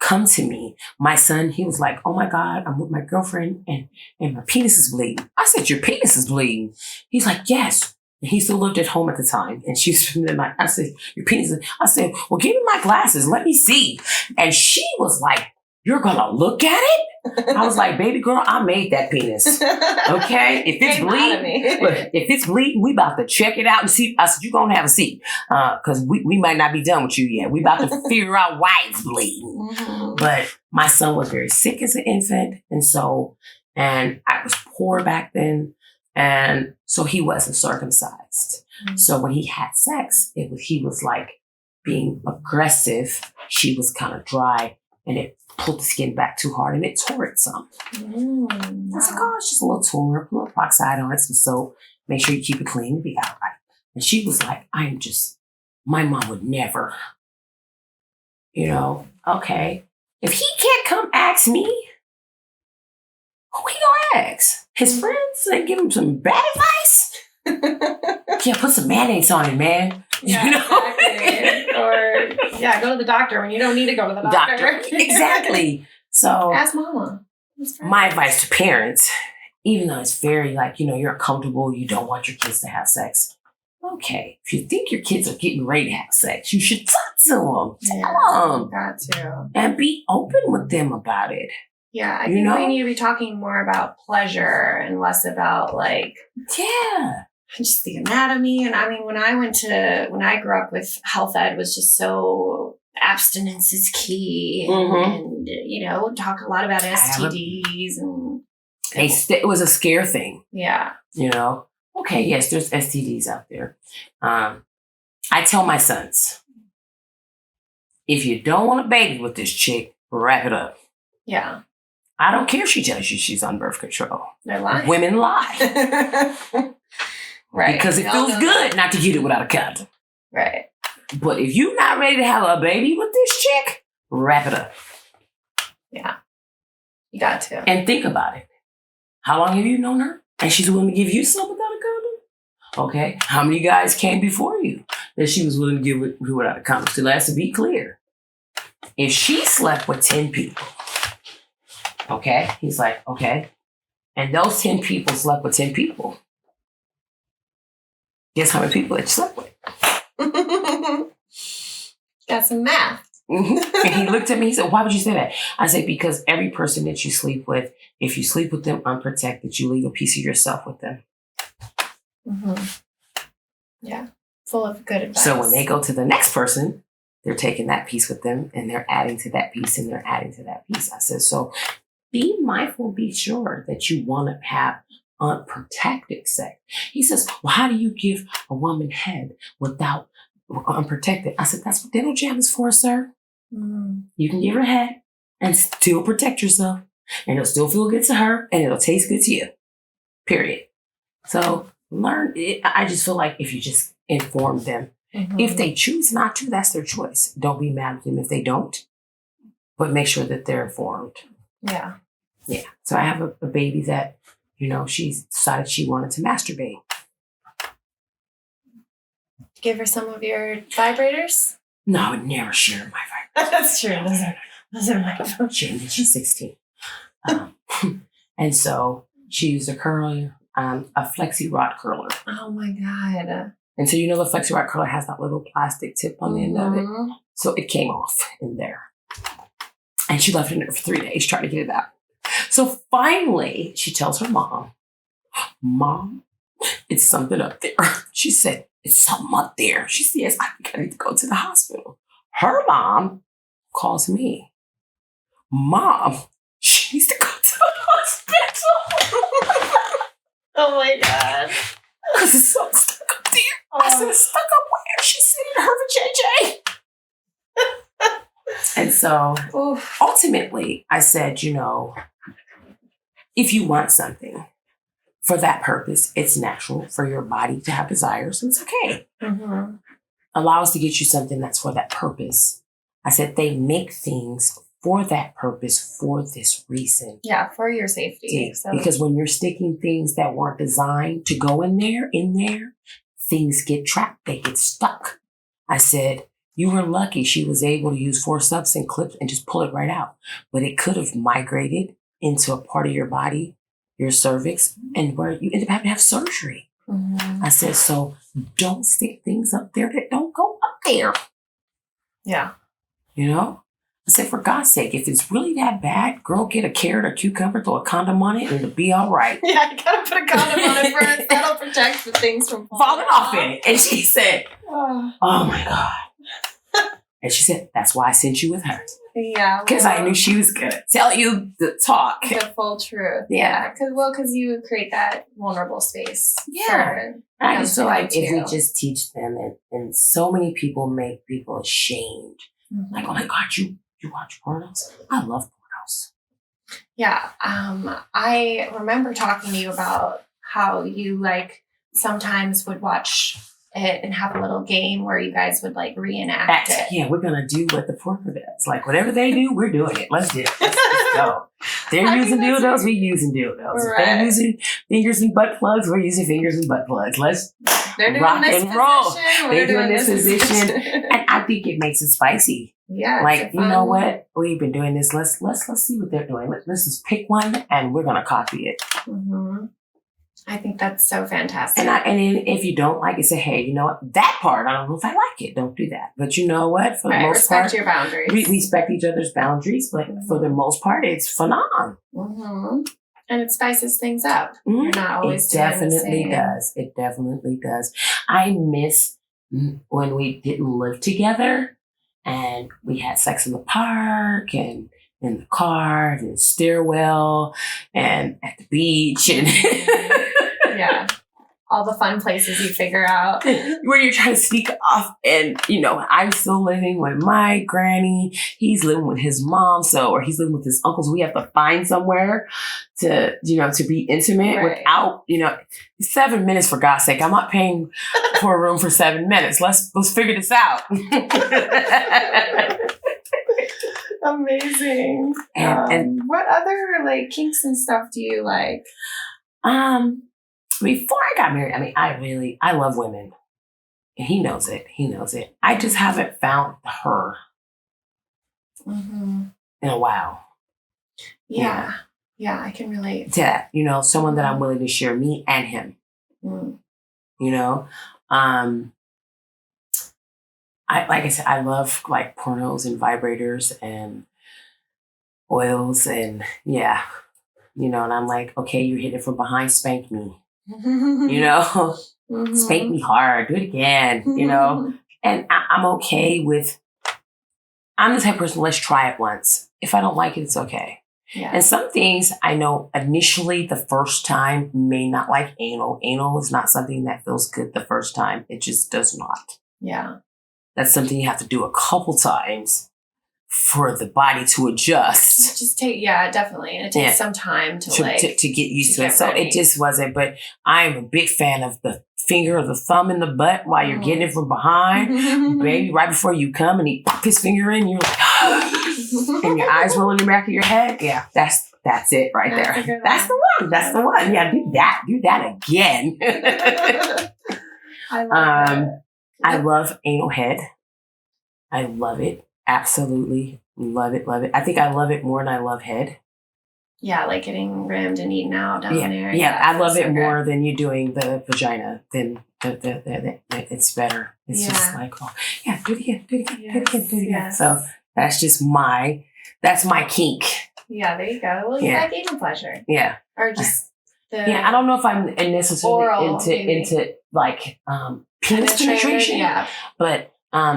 come to me. My son, he was like, oh my God, I'm with my girlfriend and my penis is bleeding. I said, your penis is bleeding? He's like, yes. And he still lived at home at the time. And she was like, I said, your penis is, I said, well, give me my glasses. Let me see. And she was like, you're going to look at it? I was like, baby girl, I made that penis. Okay? If it's bleeding, we about to check it out and see. I said, you're going to have a seat. Because we might not be done with you yet. We about to figure out why it's bleeding. Mm-hmm. But my son was very sick as an infant. And I was poor back then. And so he wasn't circumcised. Mm-hmm. So when he had sex, he was like being aggressive. She was kind of dry. And it pulled the skin back too hard and it tore it some. I was like, oh, it's just a little tore, put a little peroxide on it, some soap, make sure you keep it clean, it'll be all right. And she was like, my mom would never, okay. If he can't come ask me, who he gonna ask? His friends? And give him some bad advice? Yeah, put some mayonnaise on it, man. Yeah, exactly. Or go to the doctor when you don't need to go to the doctor. Exactly. So ask mama. My advice to parents, even though it's very you're uncomfortable, you don't want your kids to have sex. Okay, if you think your kids are getting ready to have sex, you should talk to them. Tell them. Got to. And be open with them about it. Yeah, I think we need to be talking more about pleasure and less about just the anatomy. And I mean, when I grew up with health ed was just so abstinence is key. And talk a lot about STDs and it was a scare thing. Yeah. Okay, yes, there's STDs out there. I tell my sons, if you don't want a baby with this chick, wrap it up. Yeah. I don't care if she tells you she's on birth control. They're lying. Women lie. Right. Because it feels good not to get it without a condom. Right. But if you're not ready to have a baby with this chick, wrap it up. Yeah. You got to. And think about it. How long have you known her? And she's willing to give you something without a condom? Okay. How many guys came before you that she was willing to give it without a condom? So let's be clear. If she slept with 10 people, okay, he's like, okay, and those 10 people slept with 10 people, guess how many people that you slept with? Got some math. Mm-hmm. And he looked at me, he said, why would you say that? I said, because every person that you sleep with, if you sleep with them unprotected, you leave a piece of yourself with them. Mm-hmm. Yeah. Full of good advice. So when they go to the next person, they're taking that piece with them and they're adding to that piece and they're adding to that piece. I said, so be mindful, be sure that you want to have unprotected sex. He says, well, how do you give a woman head without unprotected? I said, that's what dental jam is for, sir. Mm. You can give her head and still protect yourself and it'll still feel good to her and it'll taste good to you. Period. So learn it. I just feel like if you just inform them, if they choose not to, that's their choice. Don't be mad at them if they don't, but make sure that they're informed. Yeah. Yeah. So I have a baby that, she decided she wanted to masturbate. Give her some of your vibrators? No, I would never share my vibrators. That's true. Those are my phone. She's 16. And so she used a curler, a flexi rod curler. Oh my God. And so the flexi rod curler has that little plastic tip on the end of it. So it came off in there. And she left it in there for 3 days trying to get it out. So finally, she tells her mom, Mom, it's something up there. She said, it's something up there. She says, I think I need to go to the hospital. Her mom calls me. Mom, she needs to go to the hospital. Oh my God. Because it's so stuck up there. I said, it's stuck up where? She said in her JJ. And so ultimately, I said, if you want something for that purpose, it's natural for your body to have desires, and it's okay. Mm-hmm. Allow us to get you something that's for that purpose. I said, they make things for that purpose for this reason. Yeah, for your safety. So. Because when you're sticking things that weren't designed to go in there, things get trapped, they get stuck. I said, you were lucky she was able to use forceps and clips and just pull it right out. But it could have migrated into a part of your body, your cervix, and where you end up having to have surgery. Mm-hmm. I said, so don't stick things up there that don't go up there. Yeah. I said, for God's sake, if it's really that bad, girl, get a carrot or cucumber, throw a condom on it, and it'll be all right. Yeah, you gotta put a condom on it first. That'll protect the things from falling off in it. And she said, oh my God. And she said, that's why I sent you with her. Yeah. Because I knew she was going to tell you the talk. The full truth. Yeah. Because you create that vulnerable space. Yeah. I just feel like if we just teach them, and so many people make people ashamed. Mm-hmm. Like, oh my God, you watch pornos? I love pornos. Yeah. I remember talking to you about how you sometimes would watch it and have a little game where you guys would reenact it. Yeah, we're gonna do what the porno does. Whatever they do, we're doing it. Let's do it. Let's go. They're using dildos, we're using dildos. Right. They're using fingers and butt plugs, we're using fingers and butt plugs. They're doing rock this and roll. They're doing this position. And I think it makes it spicy. Yeah. You know what? We've been doing this. Let's see what they're doing. Let's just pick one and we're gonna copy it. Mm-hmm. I think that's so fantastic. And then if you don't like it, say, hey, you know what? That part, I don't know if I like it. Don't do that. But you know what? For the most part, respect your boundaries. We respect each other's boundaries, but for the most part, it's phenomenal. Mm-hmm. And it spices things up. Mm-hmm. You're not always doing the same. It definitely does. I miss when we didn't live together and we had sex in the park and in the car and in the stairwell and at the beach and yeah, all the fun places you figure out. Where you're trying to sneak off, and I'm still living with my granny. He's living with his mom, or he's living with his uncle. So we have to find somewhere to be intimate without 7 minutes, for God's sake. I'm not paying for a room for 7 minutes. Let's figure this out. Amazing. And what other like kinks and stuff do you like? Before I got married, I love women. And he knows it. I just haven't found her in a while. Yeah, I can relate to that. Someone that I'm willing to share me and him. Like I said, I love like pornos and vibrators and oils and and I'm like, okay, you hit it from behind, spank me. Spank me hard, do it again, and I'm okay with, I'm the type of person, let's try it once. If I don't like it, it's okay. Yeah. And some things I know initially the first time may not like anal. Anal is not something that feels good the first time. It just does not. Yeah. That's something you have to do a couple times for the body to adjust. Definitely. And it takes some time to get used to it. So it just wasn't, but I'm a big fan of the finger or the thumb in the butt while you're getting it from behind. Baby, right before you come and he pop his finger in, you're like, and your eyes roll in the back of your head. Yeah, that's it right there. That's the one. That's the one. Yeah, do that again. I love it. I love anal head. I love it. Absolutely. Love it. I think I love it more than I love head. Yeah, like getting rimmed and eaten out down there. Yeah, I love it more than you doing the vagina. Than the it's better. It's just like, do it again. Do it again. Yes. So that's my kink. Yeah, there you go. Well, you like anal pleasure. Yeah. Or just I don't know if I'm necessarily into like penis penetration. But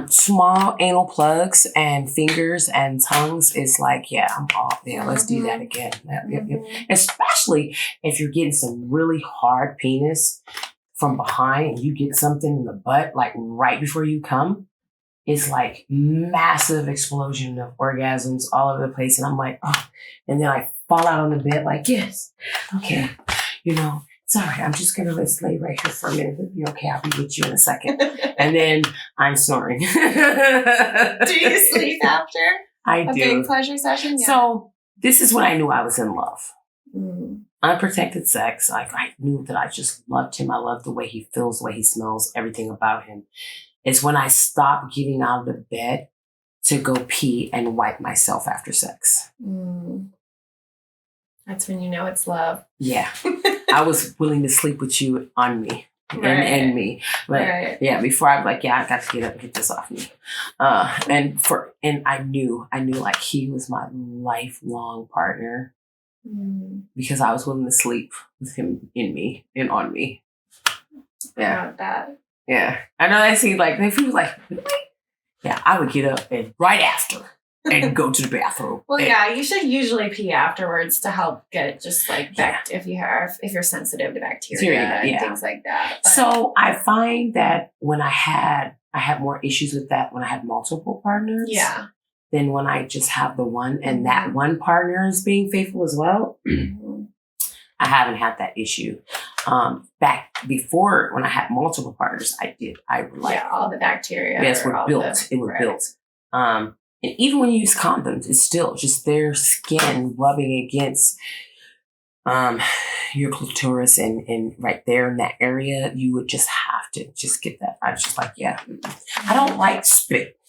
small anal plugs and fingers and tongues is like, I'm all, let's do that again. Yep. Especially if you're getting some really hard penis from behind and you get something in the butt, like right before you come, it's like massive explosion of orgasms all over the place. And I'm like, oh, and then I fall out on the bed like, yes, okay, it's all right. I'm just going to let's lay right here for a minute. It'll be okay. I'll be with you in a second. And then I'm snoring. Do you sleep after? I do. A big pleasure session? Yeah. So this is when I knew I was in love. Unprotected sex. Like I knew that I just loved him. I loved the way he feels, the way he smells, everything about him. It's when I stopped getting out of the bed to go pee and wipe myself after sex. That's when you know it's love. Yeah. I was willing to sleep with you on me and me. But before I was like, I got to get up and get this off me. And I knew like he was my lifelong partner because I was willing to sleep with him in me and on me. Yeah. I love that. Yeah. I know that seemed like, if he was like, really? Yeah, I would get up and right after. And go to the bathroom. Well, you should usually pee afterwards to help get just like if you're sensitive to bacteria and things like that. But. So I find that when I had more issues with that when I had multiple partners. Yeah. Than when I just have the one and that one partner is being faithful as well. I haven't had that issue. Back before when I had multiple partners, I did. I like all the bacteria. Yes, were built. It was built. And even when you use condoms, it's still just their skin rubbing against your clitoris and right there in that area. You would just have to just get that. I was just like, I don't like spit.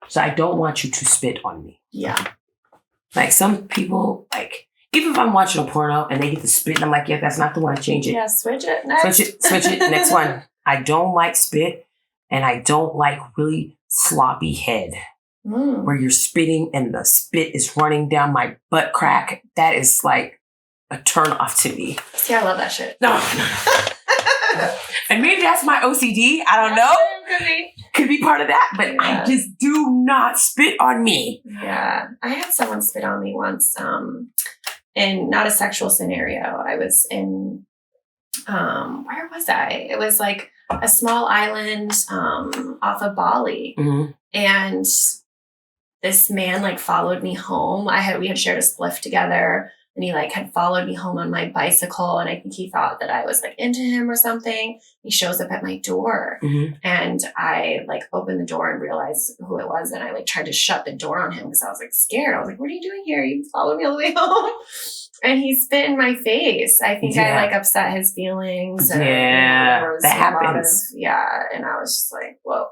So I don't want you to spit on me. Yeah. Like some people, like, even if I'm watching a porno and they get to spit, and I'm like, that's not the one. Change it. Yeah, switch it. Next. Switch it. Next one. I don't like spit and I don't like really sloppy head where you're spitting and the spit is running down my butt crack. That is like a turn off to me. See, I love that shit. No. And maybe that's my OCD. I don't know. Could be part of that, but I just do not spit on me. Yeah. I had someone spit on me once in not a sexual scenario. I was in where was I? It was like a small island off of Bali. Mm-hmm. And this man like followed me home. We had shared a spliff together, and he like had followed me home on my bicycle. And I think he thought that I was like into him or something. He shows up at my door, and I like opened the door and realized who it was. And I like tried to shut the door on him because I was like scared. I was like, what are you doing here? You followed me all the way home. And he spit in my face. I think I like upset his feelings. And, that happens. And I was just like, whoa.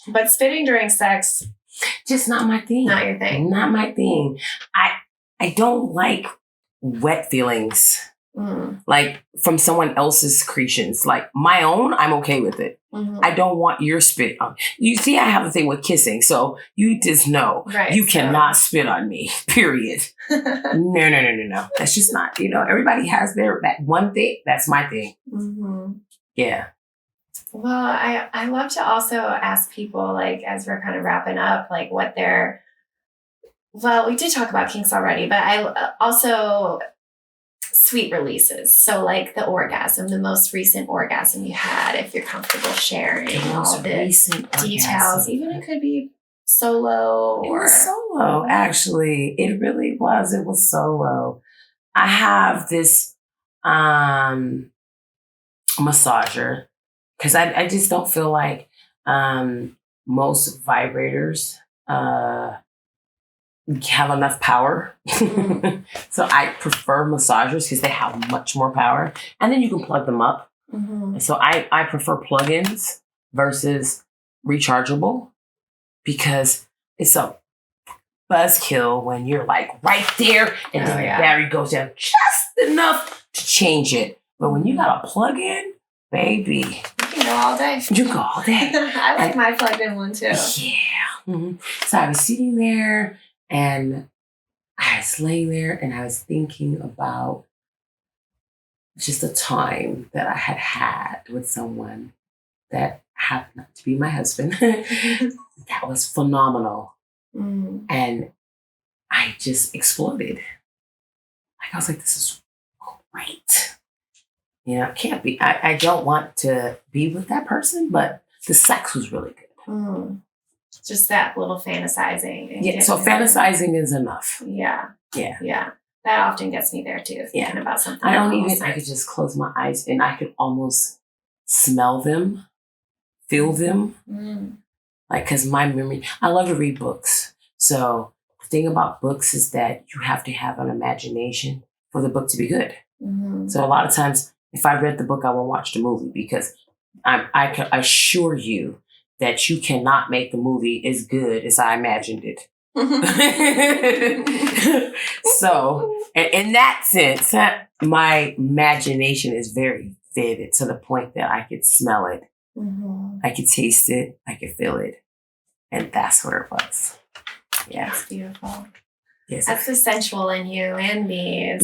But spitting during sex, just not my thing. Not your thing. Not my thing. I don't like wet feelings. Like from someone else's secretions. Like my own, I'm okay with it. I don't want your spit on. You see, I have a thing with kissing, so you just know you cannot spit on me. Period. No. That's just not. Everybody has that one thing. That's my thing. Yeah. Well, I love to also ask people, like, as we're kind of wrapping up, like what we did talk about kinks already, but I also sweet releases. So like the orgasm, the most recent orgasm you had, if you're comfortable sharing all the details, even it could be solo or... It was solo, actually. It really was. It was solo. I have this massager because I just don't feel like most vibrators have enough power. So I prefer massagers because they have much more power. And then you can plug them up. So I prefer plugins versus rechargeable because it's a buzzkill when you're like right there and then the battery goes down just enough to change it. But when you got a plug-in, baby, you can go all day. You go all day. I like my plugged-in one too. Yeah. So I was sitting there and I was laying there and I was thinking about just a time that I had with someone that happened to be my husband. That was phenomenal. And I just exploded. Like I was like, this is great. It can't be. I don't want to be with that person, but the sex was really good. Just that little fantasizing. Yeah, so fantasizing is enough. Yeah. That often gets me there too, thinking about something. I could just close my eyes and I could almost smell them, feel them. Like, because my memory, I love to read books. So the thing about books is that you have to have an imagination for the book to be good. So a lot of times, if I read the book, I won't watch the movie because I can assure you that you cannot make the movie as good as I imagined it. So, in that sense, my imagination is very vivid to the point that I could smell it. I could taste it. I could feel it. And that's what it was. Yeah. That's beautiful. Yes. That's the sensual in you and me. It's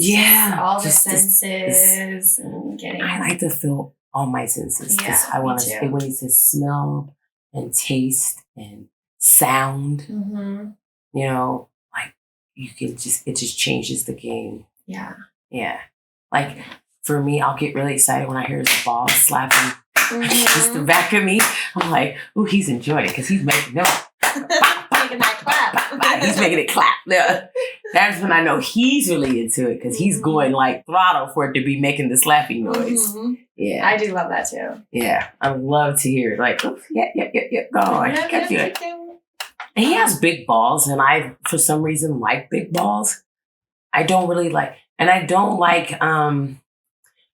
all the senses and getting... I like to feel all my senses. Yeah, I want to when it says smell and taste and sound. Like you can it just changes the game. Yeah. Like for me, I'll get really excited when I hear his balls slapping just the back of me. I'm like, ooh, he's enjoying it because he's making making that clap. He's making it clap. Yeah. That's when I know he's really into it because he's going like throttle for it to be making the slapping noise. Yeah. I do love that too. Yeah. I love to hear it. Like, oof, go on. Kept doing it. And he has big balls, and I, for some reason, like big balls. I don't really like, and I don't like,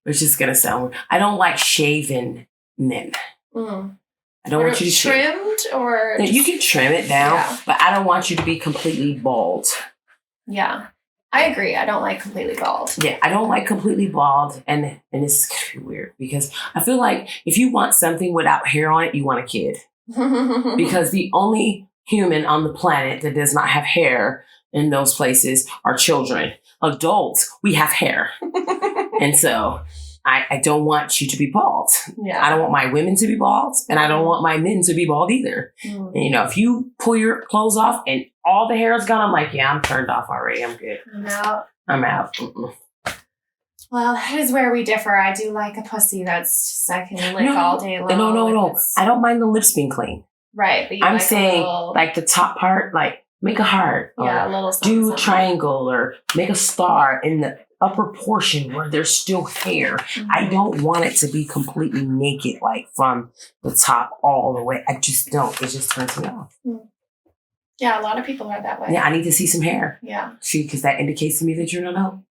it's just going to sound weird. I don't like shaven men. I don't want you to trimmed or... You can trim it down, but I don't want you to be completely bald. Yeah. I agree. I don't like completely bald. Yeah, I don't like completely bald, and it's weird because I feel like if you want something without hair on it, you want a kid. Because the only human on the planet that does not have hair in those places are children. Adults, we have hair. And so I don't want you to be bald. Yeah. I don't want my women to be bald, and I don't want my men to be bald either. And, if you pull your clothes off and all the hair is gone, I'm like, yeah, I'm turned off already. I'm good. I'm out. I'm out. Well, that is where we differ. I do like a pussy that's just, I can lick all day long. No. I don't mind the lips being clean. Right. But I'm saying like the top part, like make a heart. Yeah, a little do a triangle or make a star in the upper portion where there's still hair. Mm-hmm. I don't want it to be completely naked, like from the top all the way. I just don't. It just turns me off. Mm. Yeah, a lot of people are that way. Yeah, I need to see some hair. Yeah. See, because that indicates to me that you don't know.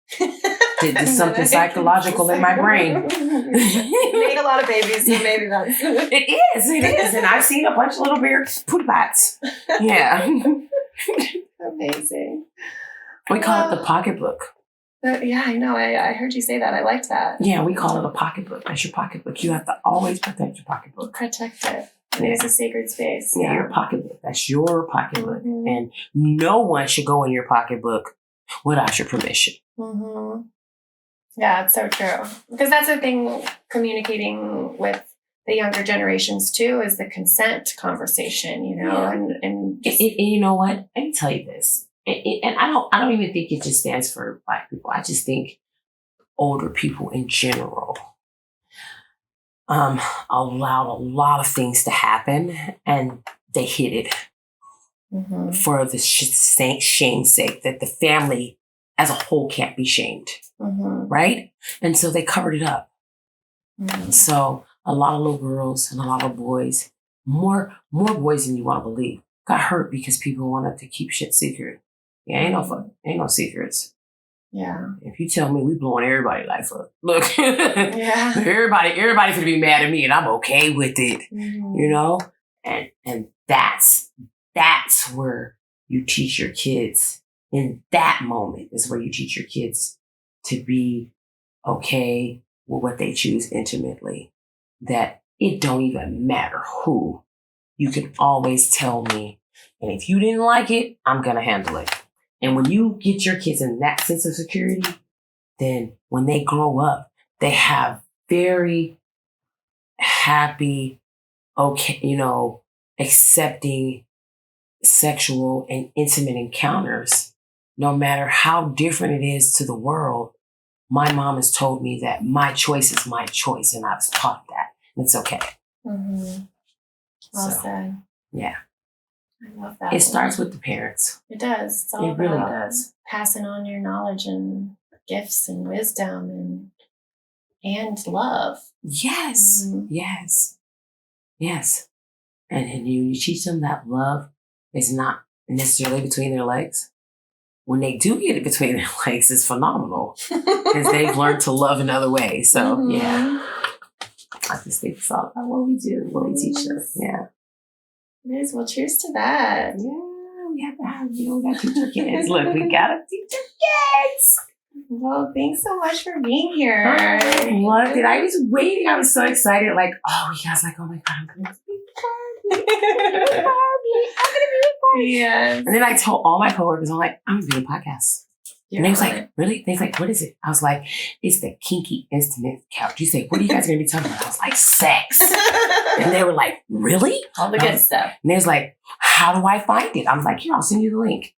There's something psychological in my brain. Made a lot of babies, so maybe that's... It is. And I've seen a bunch of little weird poop bats. Yeah. Amazing. We call it the pocketbook. Yeah, I know. I heard you say that. I liked that. Yeah, we call it a pocketbook. That's your pocketbook. You have to always protect your pocketbook. Protect it. It's a sacred space. Yeah, your pocketbook. That's your pocketbook. Mm-hmm. And no one should go in your pocketbook without your permission. Mm-hmm. Yeah, it's so true. Because that's the thing, communicating with the younger generations too, is the consent conversation, you know, and you know what? Let me tell you this. And I don't even think it just stands for Black people. I just think older people in general allowed a lot of things to happen and they hid it for the shame's sake, that the family as a whole can't be shamed. Right? And so they covered it up. So a lot of little girls and a lot of boys, more boys than you want to believe, got hurt because people wanted to keep shit secret. Yeah, ain't no secrets. Yeah. If you tell me we blowing everybody's life up, look, everybody could be mad at me and I'm okay with it, you know? And that's where you teach your kids. In that moment is where you teach your kids to be okay with what they choose intimately. That it don't even matter who. You can always tell me. And if you didn't like it, I'm going to handle it. And when you get your kids in that sense of security, then when they grow up, they have very happy, okay, you know, accepting sexual and intimate encounters. No matter how different it is to the world, my mom has told me that my choice is my choice, and I was taught that. And it's okay. Well said. Yeah. I love that. It starts with the parents. It does. It's all it really does. Passing on your knowledge and gifts and wisdom and love. Yes. Yes. And you teach them that love is not necessarily between their legs. When they do get it between their legs, it's phenomenal because they've learned to love in other ways. So, yeah. I just think it's all about what we do, what we teach them. Yeah. It is. Well, cheers to that. Yeah, we have to have, we got to teach our kids. Look, we got to teach our kids. Well, thanks so much for being here. I loved it. I was waiting. I was so excited. Like, you guys, like, oh my God, I'm going to be Yes. And then I told all my coworkers, I'm like, I'm going to do a podcast. And they was like, really? They was like, what is it? I was like, it's the Kinky Intimate Couch. You say, what are you guys going to be talking about? I was like, sex. And they were like, really? All the good stuff. And they was like, how do I find it? I was like, here, I'll send you the link.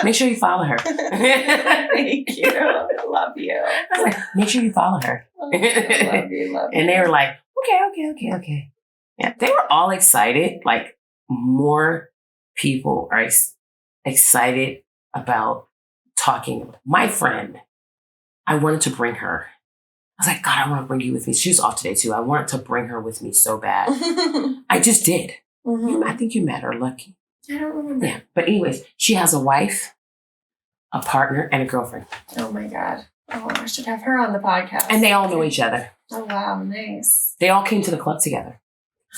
Make sure you follow her. Thank you. I love you. I was like, make sure you follow her. Love you. And they were like, okay. Yeah, they were all excited. Like, more people are excited about talking. My friend, I wanted to bring her. I was like, God, I want to bring you with me. She was off today too. I wanted to bring her with me so bad. I just did. I think you met her, Lucky. I don't remember. Yeah, but anyways, she has a wife, a partner, and a girlfriend. Oh my God. Oh, I should have her on the podcast. And they all know each other. Oh, wow. Nice. They all came to the club together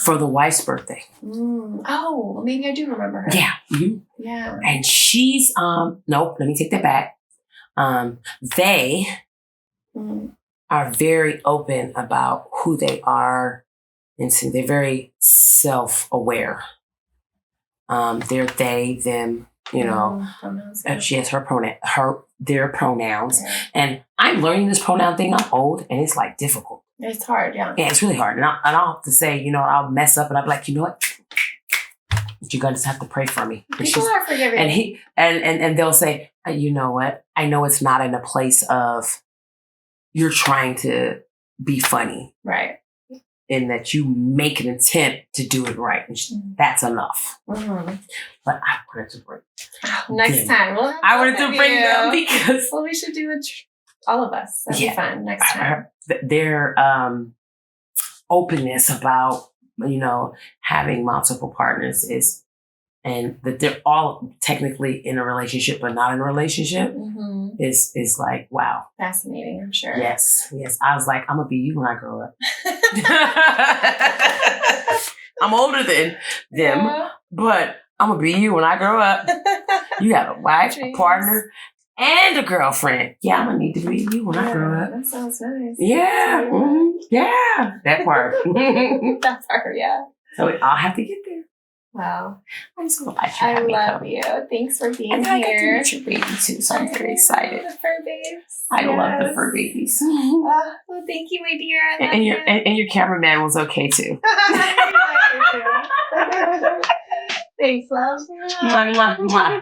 for the wife's birthday. Oh, well, maybe I do remember her. Yeah. Yeah. And she's, nope, let me take that back. They are very open about who they are. And so they're very self-aware. They're they, them, you know. She has their pronouns. Yeah. And I'm learning this pronoun thing. I'm old and it's like difficult. It's hard, yeah. Yeah, it's really hard. And I'll have to say, I'll mess up and I'll be like, you know what? but you're going to have to pray for me. People are forgiving. And they'll say, you know what? I know it's not in a place of you're trying to be funny. Right. In that you make an attempt to do it right. And that's enough. Mm-hmm. But I wanted to bring next time. I wanted to bring them because... Well, we should do it, all of us. That'd be fun next time. Their openness about, having multiple partners is, and that they're all technically in a relationship, but not in a relationship is like, wow. Fascinating, I'm sure. Yes. I was like, I'm going to be you when I grow up. I'm older than them, but I'm going to be you when I grow up. You have a wife, a partner, and a girlfriend. Yeah, I'm going to need to be you when I grow up. That sounds nice. Yeah. Mm-hmm. Yeah. That part. That part, yeah. So I'll have to get there. Wow. I'm so glad you love you. Thanks for being and here. I got to meet your baby too, so I'm very excited. The fur babes. I love the fur babies. Well, thank you, my dear. I love you. And your cameraman was okay too. Thanks, love. Mwah, mwah, mwah.